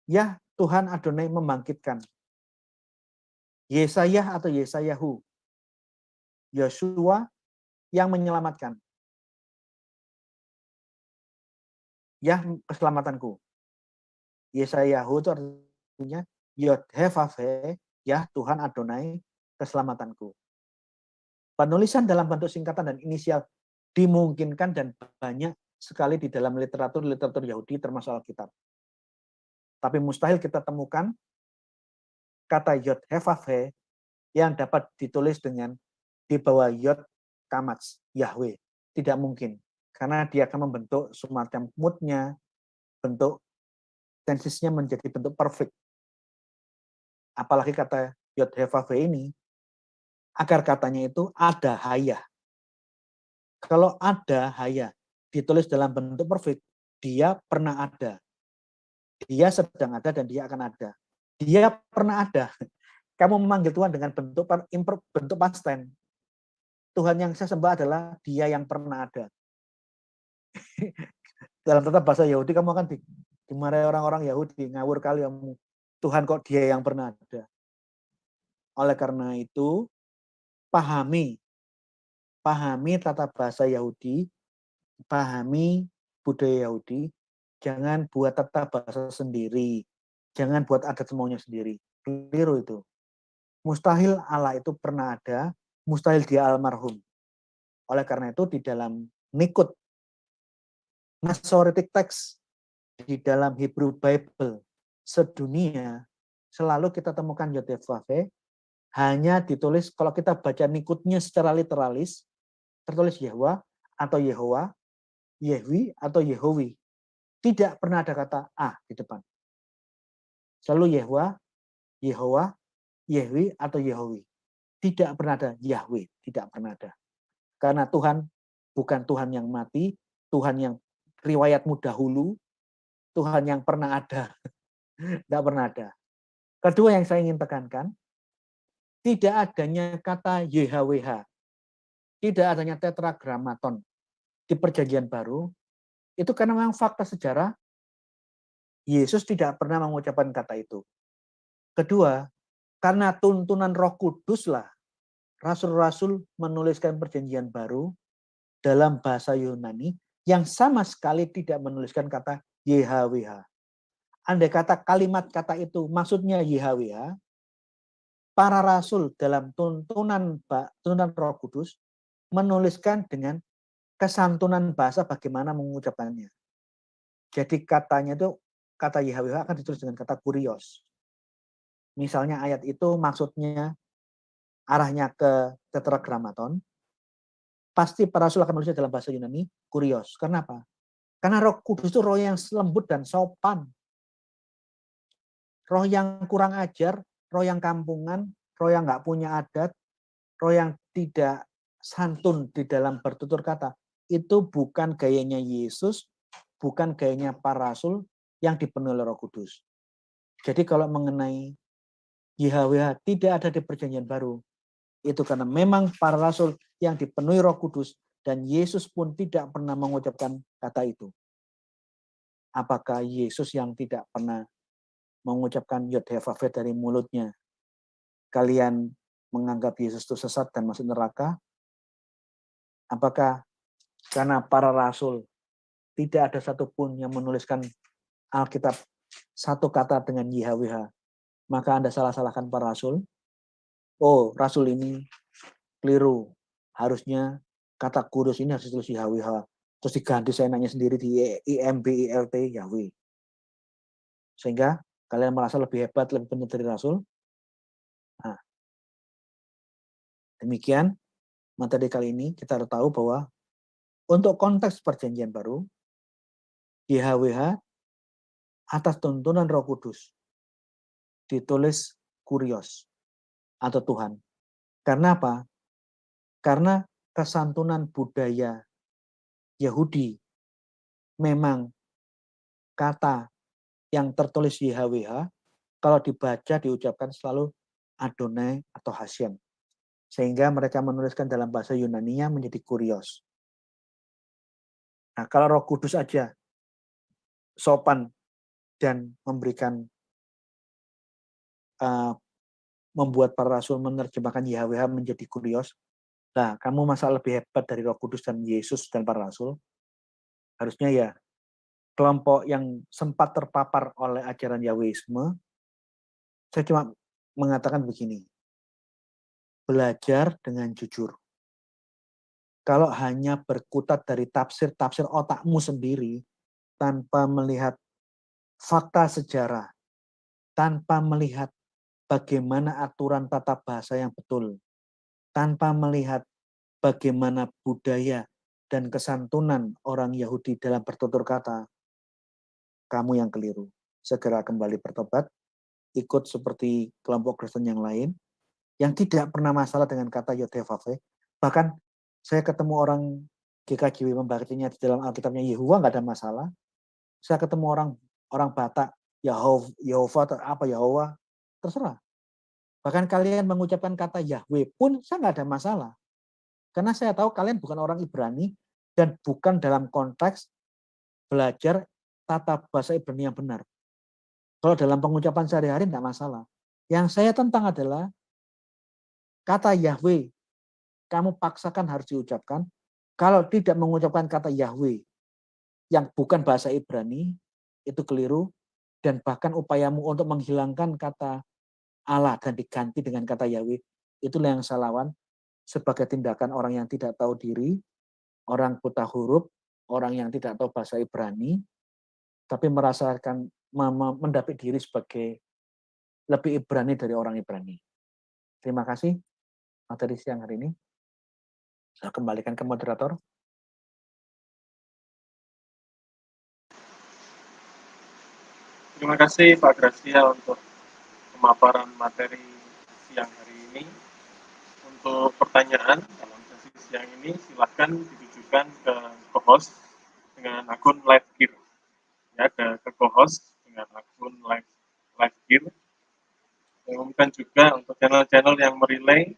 Yah Tuhan Adonai membangkitkan. Yesayah atau Yesayahu, Yosua yang menyelamatkan. Yah keselamatanku. Yesayahu itu artinya Yod-Heh-Vaveh, Yah Tuhan Adonai keselamatanku. Penulisan dalam bentuk singkatan dan inisial dimungkinkan dan banyak sekali di dalam literatur Yahudi termasuk Alkitab. Tapi mustahil kita temukan kata Yod-Heh-Vaveh yang dapat ditulis dengan di bawah Yod Kamats, Yahweh. Tidak mungkin. Karena dia akan membentuk semacam moodnya, bentuk tensisnya menjadi bentuk perfect. Apalagi kata Yod-Heh-Vaveh ini, agar katanya itu ada haya. Kalau ada haya ditulis dalam bentuk perfect, dia pernah ada. Dia sedang ada dan dia akan ada. Dia pernah ada. Kamu memanggil Tuhan dengan bentuk past tense. Tuhan yang saya sembah adalah dia yang pernah ada. Dalam tata bahasa Yahudi kamu akan dimarahi orang-orang Yahudi, ngawur kali kamu. Tuhan kok dia yang pernah ada. Oleh karena itu, pahami tata bahasa Yahudi, pahami budaya Yahudi, jangan buat tata bahasa sendiri, jangan buat adat semaunya sendiri. Keliru itu. Mustahil Allah itu pernah ada, mustahil dia almarhum. Oleh karena itu di dalam Nikut, Masoretic text, di dalam Hebrew Bible sedunia, selalu kita temukan Yod-Heh-Vaveh, hanya ditulis, kalau kita baca Nikutnya secara literalis, tertulis Yahwa atau Yehowa, Yehwi atau Yehowi. Tidak pernah ada kata A di depan. Selalu Yehova, Yehwi, atau Yehowi. Tidak pernah ada Yahweh, tidak pernah ada. Karena Tuhan bukan Tuhan yang mati, Tuhan yang riwayatmu dahulu, Tuhan yang pernah ada. Tidak pernah ada. Kedua yang saya ingin tekankan, tidak adanya kata YHWH, tidak adanya tetragramaton di perjanjian baru, itu karena memang fakta sejarah, Yesus tidak pernah mengucapkan kata itu. Kedua, karena tuntunan Roh Kudus lah, rasul-rasul menuliskan perjanjian baru dalam bahasa Yunani yang sama sekali tidak menuliskan kata YHWH. Andai kata kalimat kata itu maksudnya YHWH, para rasul dalam tuntunan Roh Kudus menuliskan dengan kesantunan bahasa bagaimana mengucapkannya. Jadi katanya itu, kata YHWH akan ditulis dengan kata kurios. Misalnya ayat itu maksudnya arahnya ke tetragramaton, pasti para rasul akan menulisnya dalam bahasa Yunani kurios. Kenapa? Karena Roh Kudus itu roh yang lembut dan sopan. Roh yang kurang ajar, roh yang kampungan, roh yang nggak punya adat, roh yang tidak santun di dalam bertutur kata, itu bukan gayanya Yesus, bukan gayanya para rasul yang dipenuhi oleh Roh Kudus. Jadi kalau mengenai YHWH tidak ada di perjanjian baru, itu karena memang para rasul yang dipenuhi Roh Kudus dan Yesus pun tidak pernah mengucapkan kata itu. Apakah Yesus yang tidak pernah mengucapkan Yod-Heh-Vav-He dari mulutnya, kalian menganggap Yesus itu sesat dan masuk neraka? Apakah karena para rasul tidak ada satupun yang menuliskan Alkitab satu kata dengan YHWH, maka Anda salah-salahkan para rasul? Oh, rasul ini keliru. Harusnya kata kudus ini harus ditulis YHWH. Terus diganti seenaknya sendiri di IMBILT Yahweh. Sehingga kalian merasa lebih hebat, lebih benar dari rasul. Nah, demikian materi kali ini kita harus tahu bahwa untuk konteks perjanjian baru, YHWH atas tuntunan Roh Kudus ditulis kurios atau Tuhan. Karena apa? Karena kesantunan budaya Yahudi memang kata yang tertulis YHWH kalau dibaca diucapkan selalu Adonai atau Hashem. Sehingga mereka menuliskan dalam bahasa Yunani-nya menjadi kurios. Nah, kalau Roh Kudus aja sopan dan memberikan membuat para rasul menerjemahkan YHWH menjadi kurios, nah kamu masa lebih hebat dari Roh Kudus dan Yesus dan para rasul? Harusnya ya kelompok yang sempat terpapar oleh ajaran Yahwisme, saya cuma mengatakan begini, belajar dengan jujur. Kalau hanya berkutat dari tafsir-tafsir otakmu sendiri, tanpa melihat fakta sejarah, tanpa melihat bagaimana aturan tata bahasa yang betul, tanpa melihat bagaimana budaya dan kesantunan orang Yahudi dalam bertutur kata, kamu yang keliru. Segera kembali bertobat, ikut seperti kelompok Kristen yang lain, yang tidak pernah masalah dengan kata Yod-Heh-Vav-He. Bahkan saya ketemu orang GKJW membacanya di dalam Alkitabnya Yehuwa, nggak ada masalah. Saya ketemu orang Batak, Yehova atau apa Yahwa, terserah. Bahkan kalian mengucapkan kata Yahweh pun saya nggak ada masalah. Karena saya tahu kalian bukan orang Ibrani dan bukan dalam konteks belajar tata bahasa Ibrani yang benar. Kalau dalam pengucapan sehari-hari tidak masalah. Yang saya tentang adalah kata Yahweh, kamu paksakan harus diucapkan. Kalau tidak mengucapkan kata Yahweh yang bukan bahasa Ibrani, itu keliru. Dan bahkan upayamu untuk menghilangkan kata Allah dan diganti dengan kata Yahweh, itulah yang saya lawan sebagai tindakan orang yang tidak tahu diri, orang buta huruf, orang yang tidak tahu bahasa Ibrani, tapi merasakan mendapat diri sebagai lebih Ibrani dari orang Ibrani. Terima kasih materi siang hari ini. Saya kembalikan ke moderator. Terima kasih Pak Gracia untuk pemaparan materi siang hari ini. Untuk pertanyaan dalam sesi siang ini silakan ditujukan ke co-host dengan akun LiveGear. Ya, ke co-host dengan akun LiveGear. Umumkan juga untuk channel-channel yang merelay,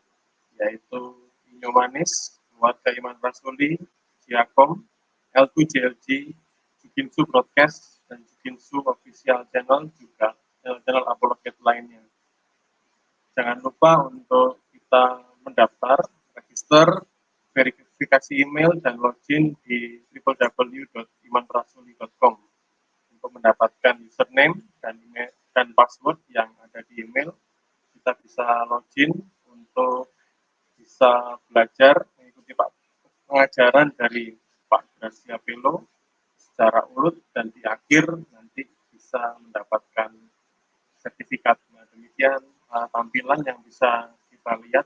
yaitu Inyomanis, Keluarga Iman Rasuli, Siakom, L2JLG, Jukinsu Broadcast, dan Jukinsu Official Channel, juga channel apologet lainnya. Jangan lupa untuk kita mendaftar, register, verifikasi email, dan login di www.imanrasuli.com untuk mendapatkan username dan password yang ada di email. Kita bisa login untuk bisa belajar mengikuti pengajaran dari Pak Gracia Pelo secara urut, dan di akhir nanti bisa mendapatkan sertifikat. Nah, demikian tampilan yang bisa kita lihat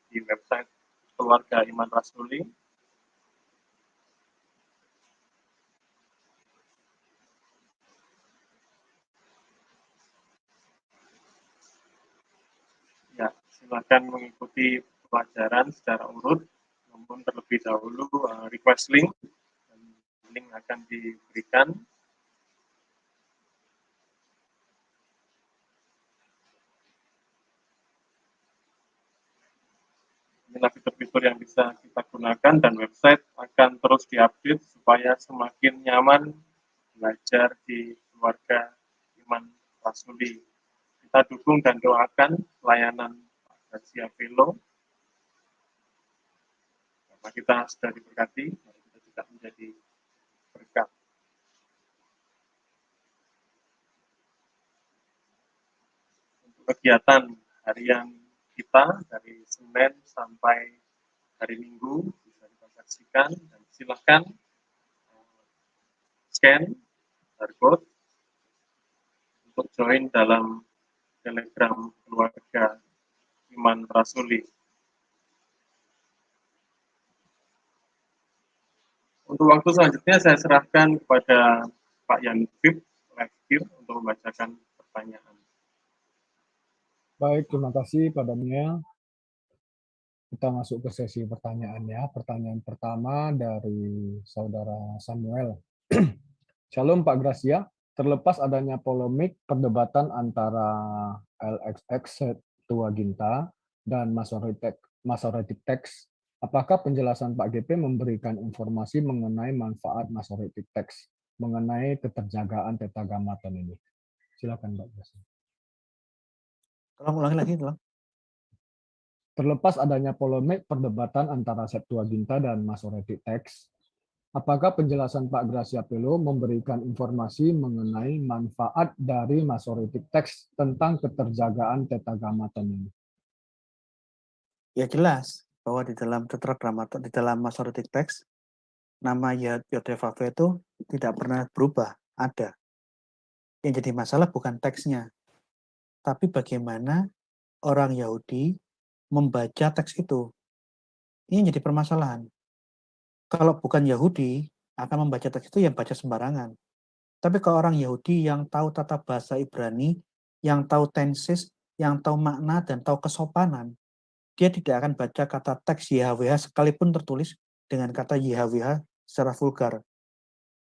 di website Keluarga Iman Rasuli. Ya, silakan mengikuti pelajaran secara urut, namun terlebih dahulu request link, dan link akan diberikan. Inilah fitur-fitur yang bisa kita gunakan, dan website akan terus diupdate supaya semakin nyaman belajar di Keluarga Iman Rasuli. Kita dukung dan doakan pelayanan Pak Gracia Pelo. Karena kita sudah diberkati, mari kita juga menjadi berkat. Untuk kegiatan harian kita dari Senin sampai hari Minggu bisa kita saksikan, dan silakan scan barcode untuk join dalam Telegram Keluarga Iman Rasuli. Untuk waktu selanjutnya saya serahkan kepada Pak Yanfib Lekir untuk membacakan pertanyaan. Baik, terima kasih Pak Daniel. Kita masuk ke sesi pertanyaan ya. Pertanyaan pertama dari Saudara Samuel. Shalom Pak Gracia, terlepas adanya polemik perdebatan antara LXX Septuaginta dan Masoretic Text, apakah penjelasan Pak GP memberikan informasi mengenai manfaat Masoretic Text mengenai keterjagaan Tetragrammaton ini? Silakan Pak Gracia. Tolong ulangi lagi, tolong. Terlepas adanya polemik perdebatan antara Septuaginta dan Masoretic Text, apakah penjelasan Pak Gracia Pelo memberikan informasi mengenai manfaat dari Masoretic Text tentang keterjagaan Tetragrammaton ini? Ya jelas bahwa di dalam Tetragrammaton, di dalam Masoretic Text, nama Yod-Heh-Vav-Heh itu tidak pernah berubah, ada. Yang jadi masalah bukan teksnya, tapi bagaimana orang Yahudi membaca teks itu. Ini yang jadi permasalahan. Kalau bukan Yahudi, akan membaca teks itu yang baca sembarangan. Tapi kalau orang Yahudi yang tahu tata bahasa Ibrani, yang tahu tenses, yang tahu makna, dan tahu kesopanan, dia tidak akan baca kata teks YHWH sekalipun tertulis dengan kata YHWH secara vulgar.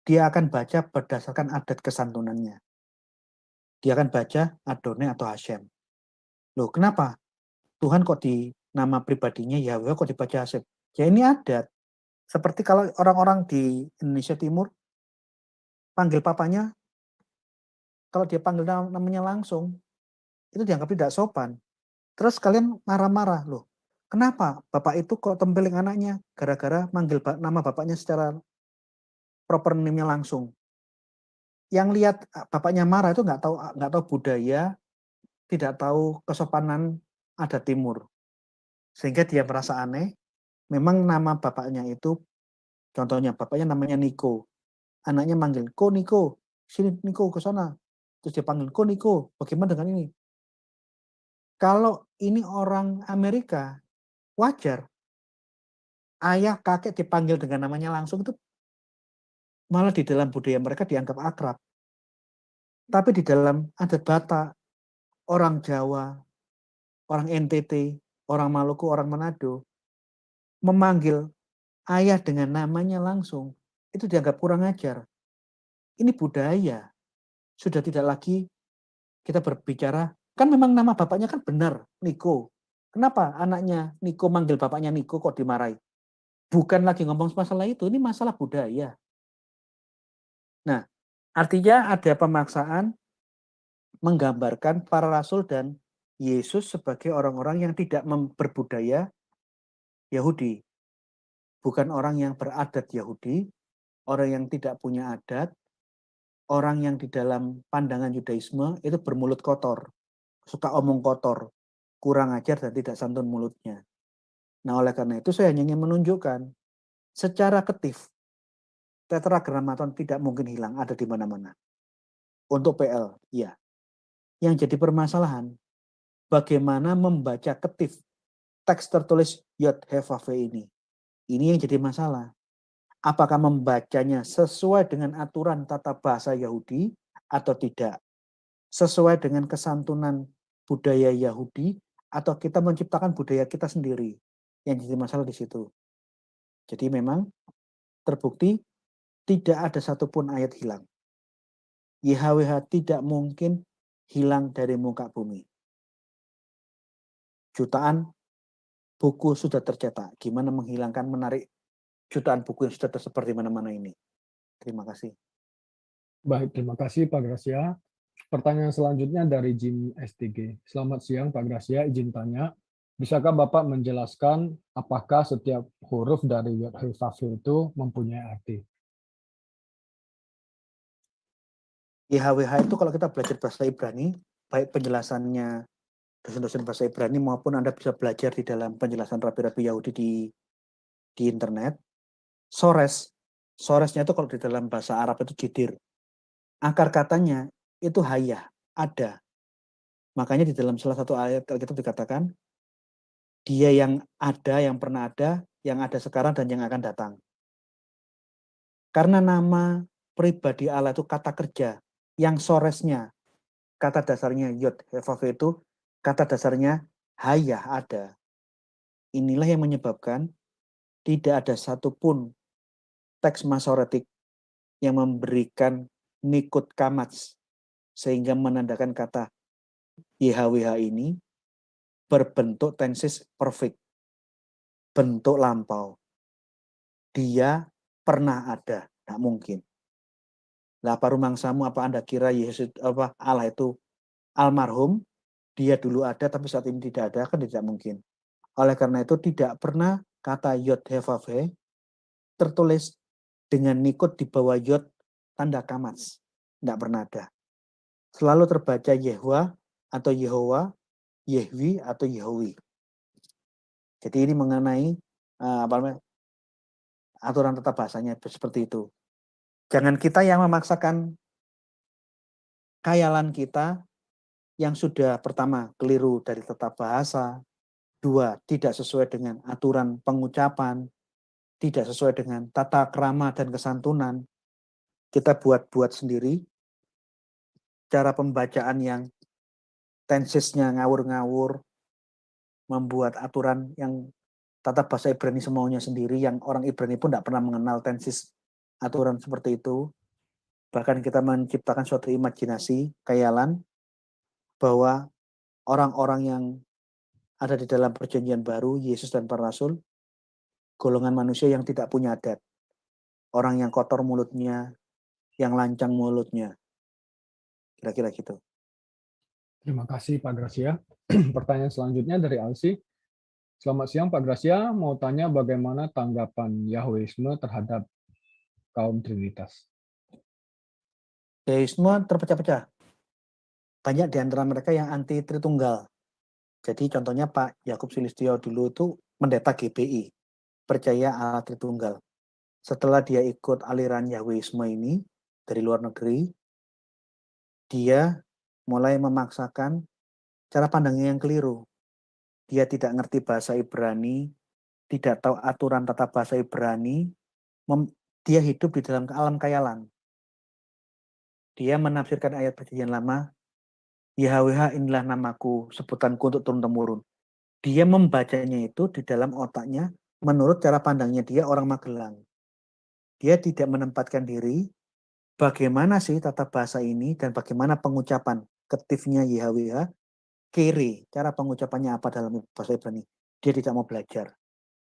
Dia akan baca berdasarkan adat kesantunannya. Dia akan baca Adonai atau Hashem. Loh, kenapa? Tuhan kok di nama pribadinya Yahweh kok dibaca Hashem? Ya ini adat. Seperti kalau orang-orang di Indonesia Timur panggil papanya, kalau dia panggil namanya langsung, itu dianggap tidak sopan. Terus kalian marah-marah, loh. Kenapa bapak itu kok tempeling anaknya? Gara-gara manggil nama bapaknya secara proper name-nya langsung. Yang lihat bapaknya marah itu nggak tahu budaya, tidak tahu kesopanan adat Timur. Sehingga dia merasa aneh. Memang nama bapaknya itu, contohnya bapaknya namanya Niko. Anaknya manggil, "Ko Niko, sini Niko ke sana." Terus dia panggil, "Ko Niko, bagaimana dengan ini?" Kalau ini orang Amerika, wajar. Ayah, kakek dipanggil dengan namanya langsung itu malah di dalam budaya mereka dianggap akrab. Tapi di dalam adat Batak, orang Jawa, orang NTT, orang Maluku, orang Manado, memanggil ayah dengan namanya langsung, itu dianggap kurang ajar. Ini budaya. Sudah tidak lagi kita berbicara, kan memang nama bapaknya kan benar, Niko. Kenapa anaknya Niko manggil bapaknya Niko kok dimarahi? Bukan lagi ngomong masalah itu, ini masalah budaya. Nah, artinya ada pemaksaan menggambarkan para rasul dan Yesus sebagai orang-orang yang tidak berbudaya Yahudi. Bukan orang yang beradat Yahudi, orang yang tidak punya adat, orang yang di dalam pandangan Yudaisme itu bermulut kotor, suka omong kotor, kurang ajar dan tidak santun mulutnya. Nah, oleh karena itu saya hanya ingin menunjukkan secara ketif tetragrammaton tidak mungkin hilang, ada di mana-mana. Untuk PL, ya. Yang jadi permasalahan, bagaimana membaca ketif teks tertulis Yod He Vav He ini. Ini yang jadi masalah. Apakah membacanya sesuai dengan aturan tata bahasa Yahudi atau tidak? Sesuai dengan kesantunan budaya Yahudi atau kita menciptakan budaya kita sendiri? Yang jadi masalah di situ. Jadi memang terbukti tidak ada satupun ayat hilang. YHWH tidak mungkin hilang dari muka bumi. Jutaan buku sudah tercetak. Gimana menghilangkan, menarik jutaan buku yang sudah tersebar di mana-mana ini? Terima kasih. Baik, terima kasih Pak Gracia. Pertanyaan selanjutnya dari Jim STG. Selamat siang Pak Gracia, izin tanya. Bisakah Bapak menjelaskan apakah setiap huruf dari Yod He Vav He itu mempunyai arti? YHWH itu kalau kita belajar bahasa Ibrani, baik penjelasannya dosen-dosen bahasa Ibrani maupun Anda bisa belajar di dalam penjelasan rabi-rabi Yahudi di internet. Soresnya itu kalau di dalam bahasa Arab itu jidir. Akar katanya itu hayah, ada. Makanya di dalam salah satu ayat Alkitab dikatakan, dia yang ada, yang pernah ada, yang ada sekarang, dan yang akan datang. Karena nama pribadi Allah itu kata kerja, yang soresnya, kata dasarnya Yod He Vav He itu, kata dasarnya hayah, ada. Inilah yang menyebabkan tidak ada satupun teks masoretik yang memberikan nikut kamats, sehingga menandakan kata YHWH ini berbentuk tenses perfect, bentuk lampau. Dia pernah ada, tidak mungkin. Lah apa rumangsamu, apa Anda kira Yesus apa Allah itu almarhum, dia dulu ada tapi saat ini tidak ada? Kan tidak mungkin. Oleh karena itu tidak pernah kata Yod He Vav He tertulis dengan nikut di bawah Yod tanda kamats. Tidak pernah ada. Selalu terbaca Yehwa atau Yehowa, Yehwi atau Yehowi. Jadi ini mengenai aturan tata bahasanya seperti itu. Jangan kita yang memaksakan khayalan kita yang sudah pertama keliru dari tata bahasa, dua tidak sesuai dengan aturan pengucapan, tidak sesuai dengan tata krama dan kesantunan. Kita buat-buat sendiri cara pembacaan yang tensesnya ngawur-ngawur, membuat aturan yang tata bahasa Ibrani semaunya sendiri, yang orang Ibrani pun tidak pernah mengenal tenses aturan seperti itu. Bahkan kita menciptakan suatu imajinasi, khayalan, bahwa orang-orang yang ada di dalam perjanjian baru, Yesus dan para rasul, golongan manusia yang tidak punya adat. Orang yang kotor mulutnya, yang lancang mulutnya. Kira-kira gitu. Terima kasih Pak Gracia. Pertanyaan selanjutnya dari Alsi. Selamat siang Pak Gracia, mau tanya bagaimana tanggapan Yahwisme terhadap kaum Trinitas? Deisme terpecah-pecah. Banyak di antara mereka yang anti Tritunggal. Jadi contohnya Pak Yakub Sulistyo dulu itu pendeta GBI, percaya Allah Tritunggal. Setelah dia ikut aliran Yahwisme ini dari luar negeri, dia mulai memaksakan cara pandangnya yang keliru. Dia tidak ngerti bahasa Ibrani, tidak tahu aturan tata bahasa Ibrani, dia hidup di dalam alam khayalan. Dia menafsirkan ayat Perjanjian Lama, YHWH inilah namaku, sebutanku untuk turun-temurun. Dia membacanya itu di dalam otaknya menurut cara pandangnya dia orang Magelang. Dia tidak menempatkan diri bagaimana sih tata bahasa ini dan bagaimana pengucapan ketifnya YHWH, kere, cara pengucapannya apa dalam bahasa Ibrani. Dia tidak mau belajar.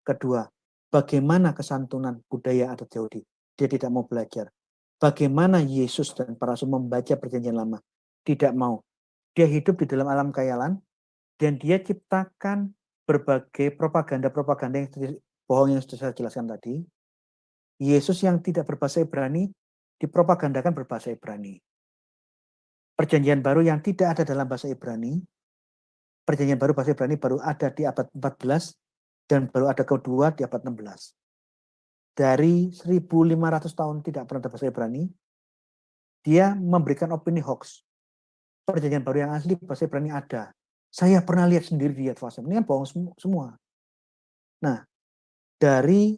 Kedua, bagaimana kesantunan budaya adat Yahudi. Dia tidak mau belajar. Bagaimana Yesus dan para rasul membaca Perjanjian Lama. Tidak mau. Dia hidup di dalam alam khayalan dan dia ciptakan berbagai propaganda-propaganda yang bohong yang sudah saya jelaskan tadi. Yesus yang tidak berbahasa Ibrani dipropagandakan berbahasa Ibrani. Perjanjian baru yang tidak ada dalam bahasa Ibrani, perjanjian baru bahasa Ibrani baru ada di abad 14 dan baru ada kedua di abad 16. Dari 1500 tahun tidak pernah ada bahasa Ibrani, dia memberikan opini hoax. Perjanjian baru yang asli bahasa Ibrani ada. Saya pernah lihat sendiri di Yad Vashem. Ini kan bohong semua. Nah, dari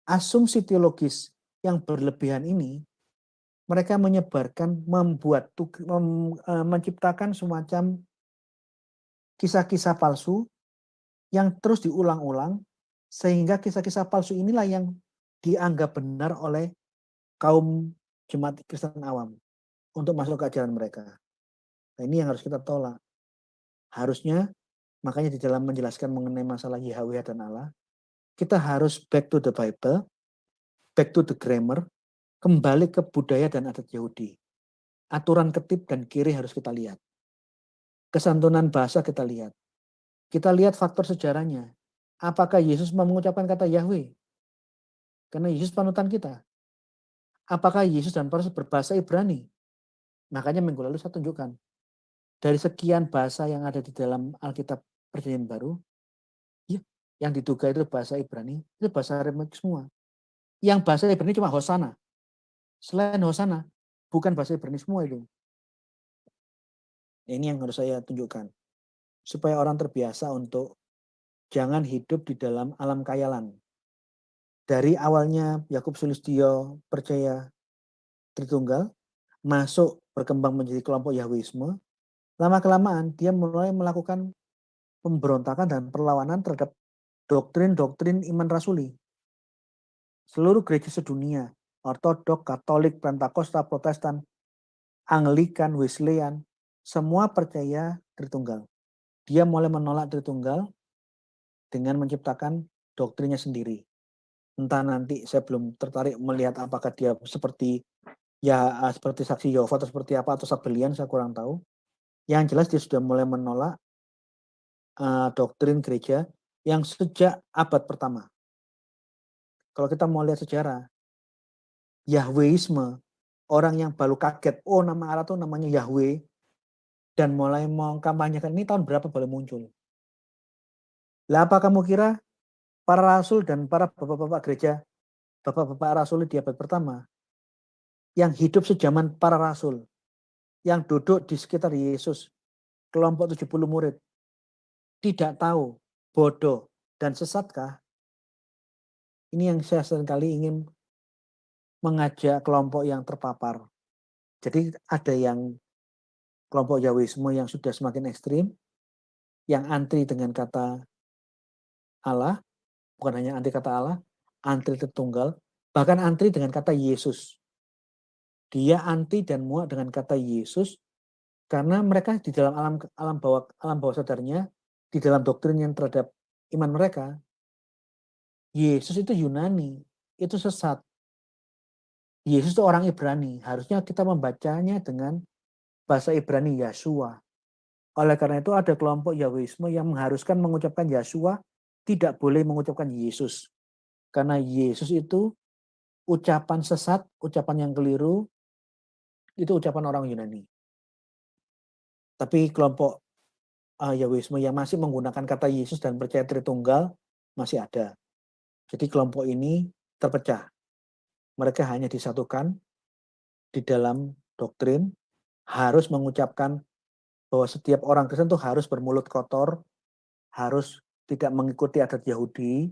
asumsi teologis yang berlebihan ini, mereka menyebarkan, menciptakan semacam kisah-kisah palsu yang terus diulang-ulang, sehingga kisah-kisah palsu inilah yang dianggap benar oleh kaum jemaat Kristen awam untuk masuk ke ajaran mereka. Nah, ini yang harus kita tolak. Harusnya, makanya di dalam menjelaskan mengenai masalah YHWH dan Allah, kita harus back to the Bible, back to the grammar, kembali ke budaya dan adat Yahudi. Aturan ketip dan kiri harus kita lihat. Kesantunan bahasa kita lihat. Kita lihat faktor sejarahnya. Apakah Yesus mengucapkan kata Yahweh? Karena Yesus panutan kita. Apakah Yesus dan para rasul berbahasa Ibrani? Makanya minggu lalu saya tunjukkan. Dari sekian bahasa yang ada di dalam Alkitab Perjanjian Baru, ya, yang diduga itu bahasa Ibrani, itu bahasa Aramik semua. Yang bahasa Ibrani cuma Hosana. Selain Hosana, bukan bahasa Ibrani semua itu. Ini yang harus saya tunjukkan. Supaya orang terbiasa untuk jangan hidup di dalam alam khayalan. Dari awalnya Yakub Sulistyo percaya Tritunggal, masuk berkembang menjadi kelompok Yahwisme, lama-kelamaan dia mulai melakukan pemberontakan dan perlawanan terhadap doktrin-doktrin iman rasuli. Seluruh gereja sedunia, Ortodok, Katolik, Pentakosta, Protestan, Anglikan, Wesleyan, semua percaya Tritunggal. Dia mulai menolak Tritunggal dengan menciptakan doktrinnya sendiri. Entah nanti saya belum tertarik melihat apakah dia seperti seperti saksi Yehova atau seperti apa atau Sabelian, saya kurang tahu. Yang jelas dia sudah mulai menolak doktrin gereja yang sejak abad pertama. Kalau kita mau lihat sejarah, Yahweisme, orang yang baru kaget, oh nama Allah tuh namanya Yahweh, dan mulai mengkampanyekan ini tahun berapa boleh muncul. Lah apa kamu kira para rasul dan para bapak-bapak gereja, bapak-bapak rasul di abad pertama, yang hidup sejaman para rasul, yang duduk di sekitar Yesus, kelompok 70 murid, tidak tahu, bodoh, dan sesatkah? Ini yang saya seringkali ingin mengajak kelompok yang terpapar. Jadi ada yang kelompok Yahwisme yang sudah semakin ekstrim, yang antri dengan kata Allah, bukan hanya antri kata Allah, antri Tritunggal, bahkan antri dengan kata Yesus. Dia anti dan muak dengan kata Yesus karena mereka di dalam alam bawah sadarnya, di dalam doktrin yang terhadap iman mereka, Yesus itu Yunani, itu sesat. Yesus itu orang Ibrani, harusnya kita membacanya dengan bahasa Ibrani Yeshua. Oleh karena itu ada kelompok Yahwisme yang mengharuskan mengucapkan Yeshua, tidak boleh mengucapkan Yesus. Karena Yesus itu ucapan sesat, ucapan yang keliru, itu ucapan orang Yunani. Tapi kelompok Yahwisme yang masih menggunakan kata Yesus dan percaya Tritunggal masih ada. Jadi kelompok ini terpecah. Mereka hanya disatukan di dalam doktrin, harus mengucapkan bahwa setiap orang Kristen itu harus bermulut kotor, harus tidak mengikuti adat Yahudi,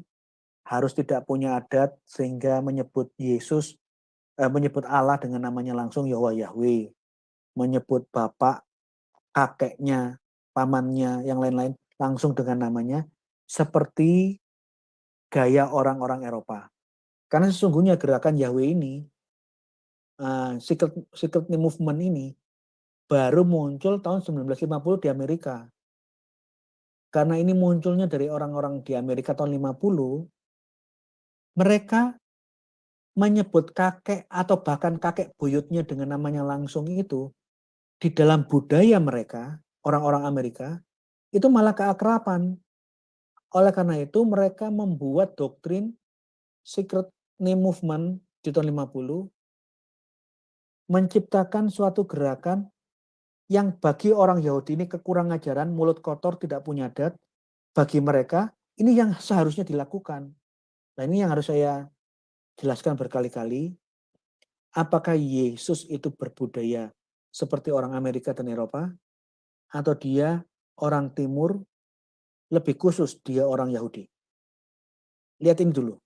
harus tidak punya adat sehingga menyebut Yesus menyebut Allah dengan namanya langsung Yahweh, menyebut bapak, kakeknya, pamannya, yang lain-lain langsung dengan namanya, seperti gaya orang-orang Eropa. Karena sesungguhnya gerakan Yahweh ini, secret movement ini, baru muncul tahun 1950 di Amerika. Karena ini munculnya dari orang-orang di Amerika tahun 50, mereka menyebut kakek atau bahkan kakek buyutnya dengan namanya langsung itu, di dalam budaya mereka, orang-orang Amerika, itu malah keakraban. Oleh karena itu mereka membuat doktrin secret name movement di tahun 50, menciptakan suatu gerakan yang bagi orang Yahudi ini kekurangan ajaran, mulut kotor, tidak punya adat. Bagi mereka, ini yang seharusnya dilakukan. Nah, ini yang harus saya jelaskan berkali-kali. Apakah Yesus itu berbudaya seperti orang Amerika dan Eropa? Atau dia orang Timur, lebih khusus dia orang Yahudi? Lihat ini dulu.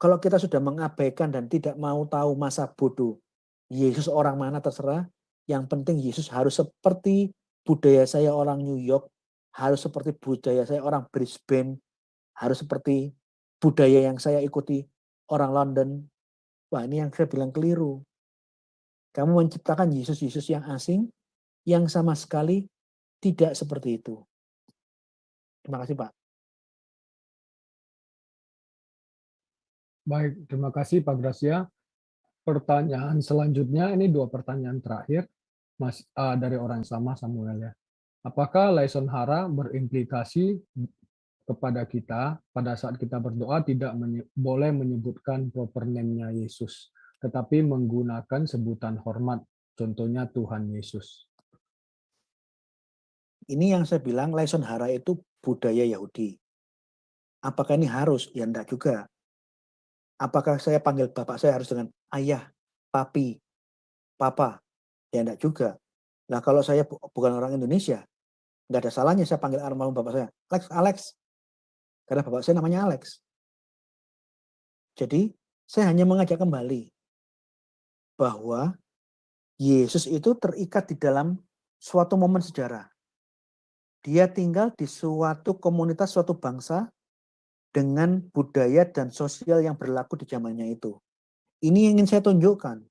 Kalau kita sudah mengabaikan dan tidak mau tahu masa bodoh, Yesus orang mana terserah, yang penting Yesus harus seperti budaya saya orang New York, harus seperti budaya saya orang Brisbane, harus seperti budaya yang saya ikuti orang London. Wah, ini yang saya bilang keliru. Kamu menciptakan Yesus-Yesus yang asing, yang sama sekali tidak seperti itu. Terima kasih, Pak. Baik, terima kasih Pak Gracia. Pertanyaan selanjutnya, ini 2 pertanyaan terakhir dari orang yang sama, Samuel ya. Apakah Laison Hara berimplikasi kepada kita pada saat kita berdoa tidak boleh menyebutkan proper name-nya Yesus, tetapi menggunakan sebutan hormat, contohnya Tuhan Yesus? Ini yang saya bilang Laison Hara itu budaya Yahudi. Apakah ini harus? Ya enggak juga. Apakah saya panggil bapak saya harus dengan ayah, papi, papa? Ya enggak juga. Nah, kalau saya bukan orang Indonesia, enggak ada salahnya saya panggil almarhum bapak saya, Alex. Karena bapak saya namanya Alex. Jadi, saya hanya mengajak kembali bahwa Yesus itu terikat di dalam suatu momen sejarah. Dia tinggal di suatu komunitas, suatu bangsa dengan budaya dan sosial yang berlaku di zamannya itu. Ini yang ingin saya tunjukkan.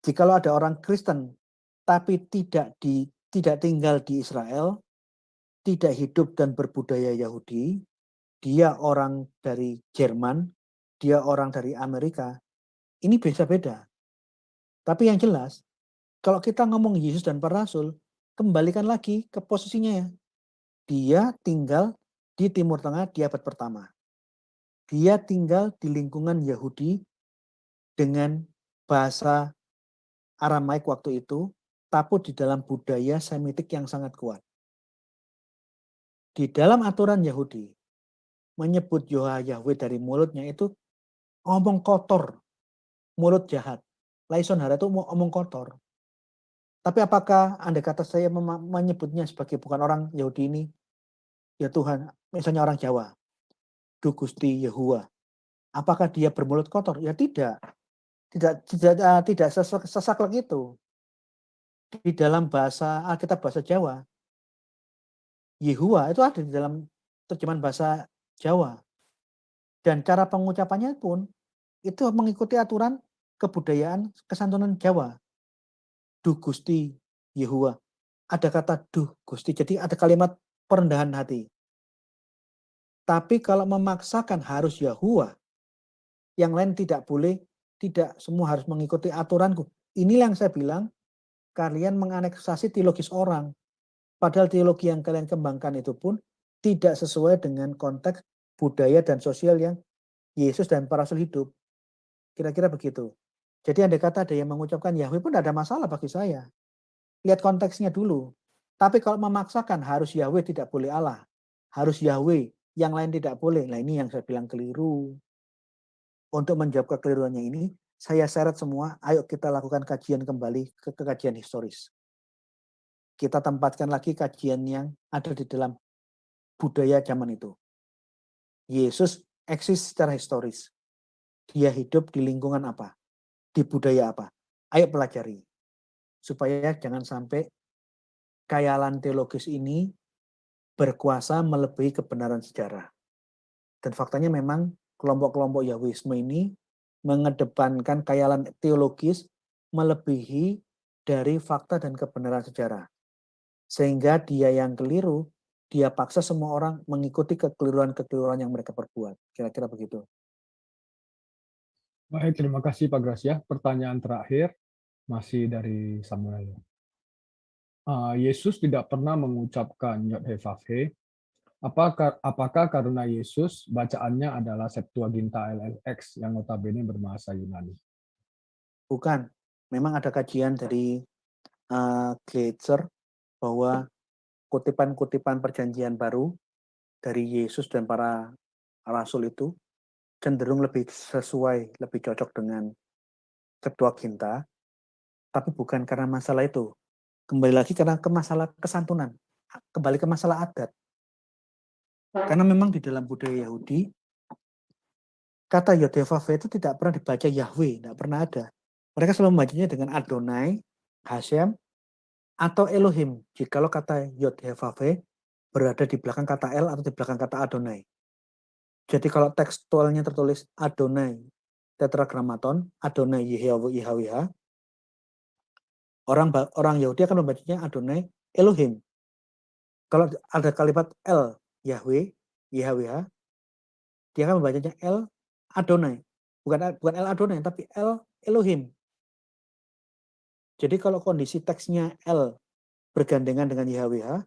Jikalau ada orang Kristen tapi tidak tinggal di Israel, tidak hidup dan berbudaya Yahudi, dia orang dari Jerman, dia orang dari Amerika, ini beda-beda. Tapi yang jelas, kalau kita ngomong Yesus dan para rasul, kembalikan lagi ke posisinya ya. Dia tinggal di Timur Tengah di abad pertama. Dia tinggal di lingkungan Yahudi dengan bahasa Aramaik waktu itu, tapi di dalam budaya Semitik yang sangat kuat. Di dalam aturan Yahudi, menyebut Yahweh dari mulutnya itu ngomong kotor, mulut jahat. Laison Hara itu ngomong kotor. Tapi apakah andai kata saya menyebutnya sebagai bukan orang Yahudi ini, ya Tuhan, misalnya orang Jawa, Du Gusti Yehuwa, apakah dia bermulut kotor? Ya tidak. Tidak sesaklek itu. Di dalam bahasa Alkitab bahasa Jawa, Yehuwa itu ada di dalam terjemahan bahasa Jawa. Dan cara pengucapannya pun itu mengikuti aturan kebudayaan kesantunan Jawa. Du Gusti Yehuwa. Ada kata duh Gusti, jadi ada kalimat perendahan hati. Tapi kalau memaksakan harus Yahuwa, yang lain tidak boleh, tidak semua harus mengikuti aturanku. Inilah yang saya bilang, kalian menganeksasi teologis orang. Padahal teologi yang kalian kembangkan itu pun tidak sesuai dengan konteks budaya dan sosial yang Yesus dan para rasul hidup. Kira-kira begitu. Jadi andai kata ada yang mengucapkan Yahweh pun tidak ada masalah bagi saya. Lihat konteksnya dulu. Tapi kalau memaksakan harus Yahweh tidak boleh Allah. Harus Yahweh, yang lain tidak boleh. Nah ini yang saya bilang keliru. Untuk menjawab kekeliruannya ini, saya seret semua, ayo kita lakukan kajian kembali ke kajian historis. Kita tempatkan lagi kajian yang ada di dalam budaya zaman itu. Yesus eksis secara historis. Dia hidup di lingkungan apa? Di budaya apa? Ayo pelajari. Supaya jangan sampai khayalan teologis ini berkuasa melebihi kebenaran sejarah. Dan faktanya memang kelompok-kelompok Yahwisme ini mengedepankan khayalan teologis melebihi dari fakta dan kebenaran sejarah. Sehingga dia yang keliru, dia paksa semua orang mengikuti kekeliruan-kekeliruan yang mereka perbuat. Kira-kira begitu. Baik, terima kasih Pak Gracia. Pertanyaan terakhir masih dari Samuel. Yesus tidak pernah mengucapkan Yod He Vav He. Apakah karena Yesus bacaannya adalah Septuaginta LLX yang notabene berbahasa Yunani? Bukan. Memang ada kajian dari Gleitzer bahwa kutipan-kutipan perjanjian baru dari Yesus dan para rasul itu cenderung lebih sesuai, lebih cocok dengan Septuaginta, tapi bukan karena masalah itu. Kembali lagi karena ke masalah kesantunan, kembali ke masalah adat. Karena memang di dalam budaya Yahudi, kata Yod He Vav He itu tidak pernah dibaca Yahweh, tidak pernah ada. Mereka selalu membacanya dengan Adonai, Hashem, atau Elohim. Jikalau kata Yod He Vav He berada di belakang kata El atau di belakang kata Adonai. Jadi kalau tekstualnya tertulis Adonai tetragrammaton, Adonai Yahweh, orang Yahudi akan membacanya Adonai Elohim. Kalau ada kalimat El Yahweh, Yahweh, dia akan membacanya El Adonai. Bukan El Adonai, tapi El Elohim. Jadi kalau kondisi teksnya El bergandengan dengan Yahweh,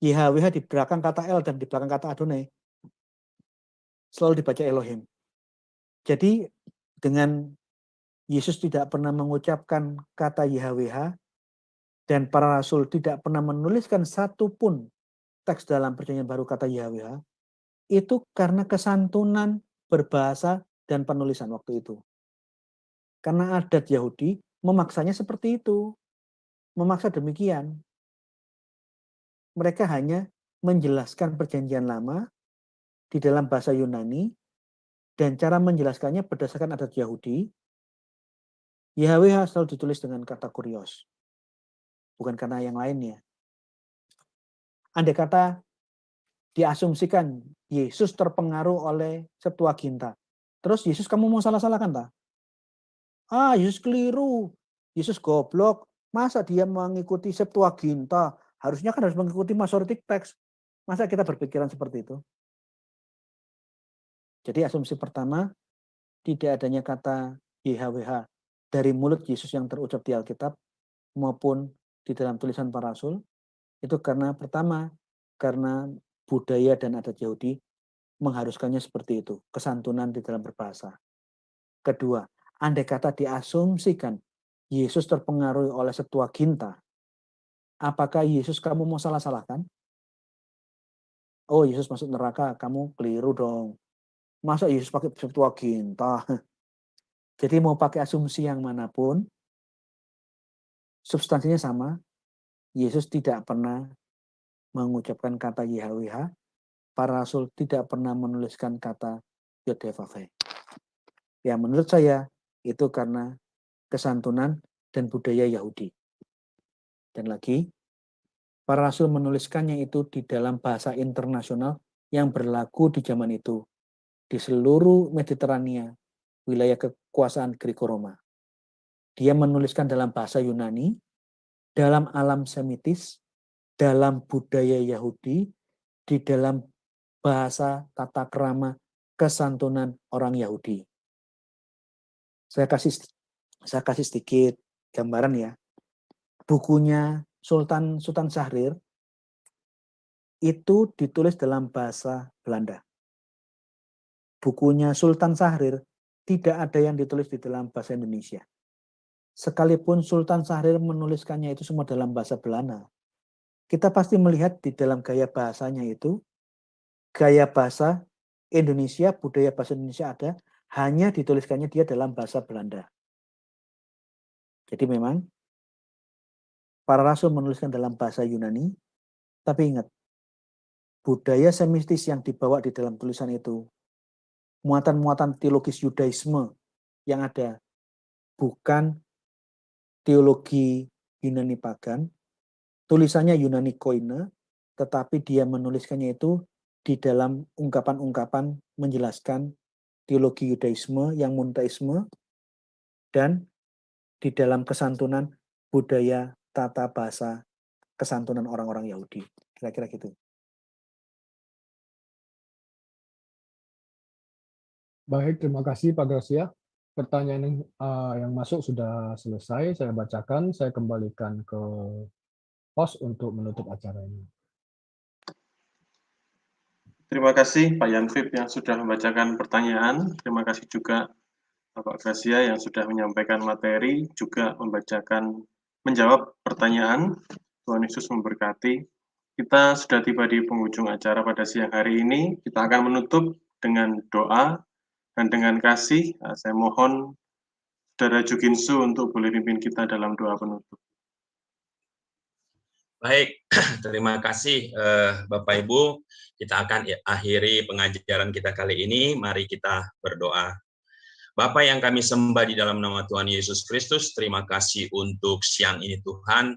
Yahweh di belakang kata El dan di belakang kata Adonai, selalu dibaca Elohim. Jadi dengan Yesus tidak pernah mengucapkan kata Yahweh dan para rasul tidak pernah menuliskan satupun teks dalam perjanjian baru kata Yahweh, itu karena kesantunan berbahasa dan penulisan waktu itu. Karena adat Yahudi memaksanya seperti itu. Memaksa demikian. Mereka hanya menjelaskan perjanjian lama di dalam bahasa Yunani dan cara menjelaskannya berdasarkan adat Yahudi. Yahweh selalu ditulis dengan kata kurios. Bukan karena yang lainnya. Andai kata diasumsikan Yesus terpengaruh oleh Septuaginta. Terus Yesus kamu mau salah-salahkan tak? Yesus keliru. Yesus goblok. Masa dia mengikuti Septuaginta? Harusnya kan harus mengikuti Masoretic Text. Masa kita berpikiran seperti itu? Jadi asumsi pertama, tidak adanya kata YHWH dari mulut Yesus yang terucap di Alkitab maupun di dalam tulisan para rasul, itu karena pertama, karena budaya dan adat Yahudi mengharuskannya seperti itu, kesantunan di dalam berbahasa. Kedua, andai kata diasumsikan Yesus terpengaruh oleh Septuaginta, apakah Yesus kamu mau salah-salahkan? Oh, Yesus masuk neraka, kamu keliru dong. Masa Yesus pakai Septuaginta? Jadi mau pakai asumsi yang manapun, substansinya sama. Yesus tidak pernah mengucapkan kata YHWH, para rasul tidak pernah menuliskan kata Yod He Vav He. Ya menurut saya itu karena kesantunan dan budaya Yahudi. Dan lagi, para rasul menuliskannya itu di dalam bahasa internasional yang berlaku di zaman itu, di seluruh Mediterania, wilayah kekuasaan Greko-Roma. Dia menuliskan dalam bahasa Yunani, dalam alam Semitis, dalam budaya Yahudi, di dalam bahasa tata krama kesantunan orang Yahudi. Saya kasih sedikit gambaran ya. Bukunya Sultan Syahrir itu ditulis dalam bahasa Belanda. Bukunya Sultan Syahrir tidak ada yang ditulis di dalam bahasa Indonesia. Sekalipun Sultan Syahrir menuliskannya itu semua dalam bahasa Belanda, kita pasti melihat di dalam gaya bahasanya itu, gaya bahasa Indonesia, budaya bahasa Indonesia ada, hanya dituliskannya dia dalam bahasa Belanda. Jadi memang para rasul menuliskan dalam bahasa Yunani, tapi ingat, budaya semitis yang dibawa di dalam tulisan itu muatan-muatan teologis Yudaisme yang ada, bukan teologi Yunani pagan, tulisannya Yunani koine, tetapi dia menuliskannya itu di dalam ungkapan-ungkapan menjelaskan teologi Yudaisme yang monoteisme dan di dalam kesantunan budaya tata bahasa kesantunan orang-orang Yahudi. Kira-kira gitu. Baik, terima kasih Pak Gracia. Pertanyaan yang masuk sudah selesai. Saya bacakan, saya kembalikan ke host untuk menutup acara ini. Terima kasih Pak Yanfib yang sudah membacakan pertanyaan. Terima kasih juga Bapak Gracia yang sudah menyampaikan materi, juga menjawab pertanyaan. Tuhan Yesus memberkati. Kita sudah tiba di penghujung acara pada siang hari ini. Kita akan menutup dengan doa dan dengan kasih. Saya mohon Saudara Juginsu untuk boleh pimpin kita dalam doa penutup. Baik, terima kasih Bapak Ibu. Kita akan akhiri pengajaran kita kali ini. Mari kita berdoa. Bapa yang kami sembah di dalam nama Tuhan Yesus Kristus, terima kasih untuk siang ini Tuhan.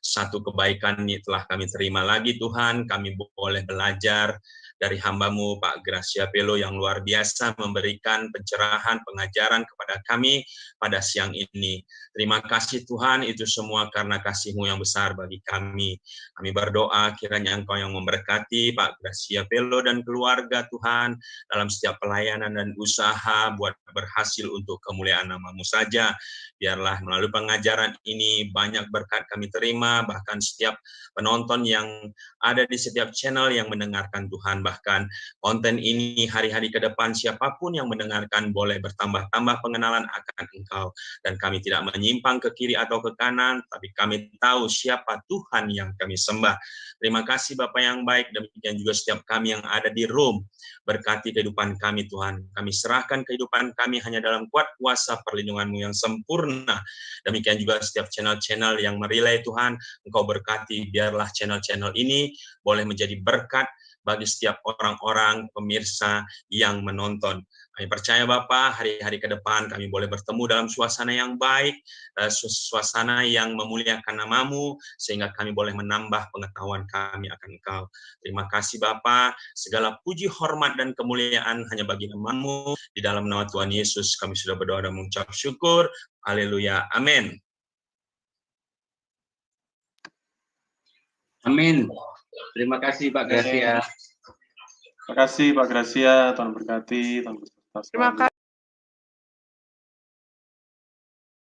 Satu kebaikan ini telah kami terima lagi Tuhan. Kami boleh belajar dari hamba-Mu Pak Gracia Pelo yang luar biasa memberikan pencerahan, pengajaran kepada kami pada siang ini. Terima kasih Tuhan, itu semua karena kasih-Mu yang besar bagi kami. Kami berdoa kiranya Engkau yang memberkati Pak Gracia Pelo dan keluarga Tuhan dalam setiap pelayanan dan usaha buat berhasil untuk kemuliaan nama-Mu saja. Biarlah melalui pengajaran ini banyak berkat kami terima, bahkan setiap penonton yang ada di setiap channel yang mendengarkan Tuhan, bahkan konten ini hari-hari ke depan siapapun yang mendengarkan boleh bertambah-tambah pengenalan akan Engkau, dan kami tidak menyimpang ke kiri atau ke kanan, tapi kami tahu siapa Tuhan yang kami sembah. Terima kasih Bapa yang baik, demikian juga setiap kami yang ada di room, berkati kehidupan kami Tuhan. Kami serahkan kehidupan kami hanya dalam kuat kuasa perlindungan-Mu yang sempurna. Demikian juga setiap channel-channel yang merelay Tuhan, Engkau berkati, biarlah channel-channel ini boleh menjadi berkat bagi setiap orang-orang pemirsa yang menonton. Kami percaya Bapa, hari-hari ke depan kami boleh bertemu dalam suasana yang baik, suasana yang memuliakan nama-Mu, sehingga kami boleh menambah pengetahuan kami akan Engkau. Terima kasih Bapa, segala puji, hormat, dan kemuliaan hanya bagi nama-Mu. Di dalam nama Tuhan Yesus kami sudah berdoa dan mengucap syukur. Haleluya. Amin. Amin. Terima kasih Pak Gracia. Terima kasih Pak Gracia, Tuhan berkati, Tuhan berserta selalu.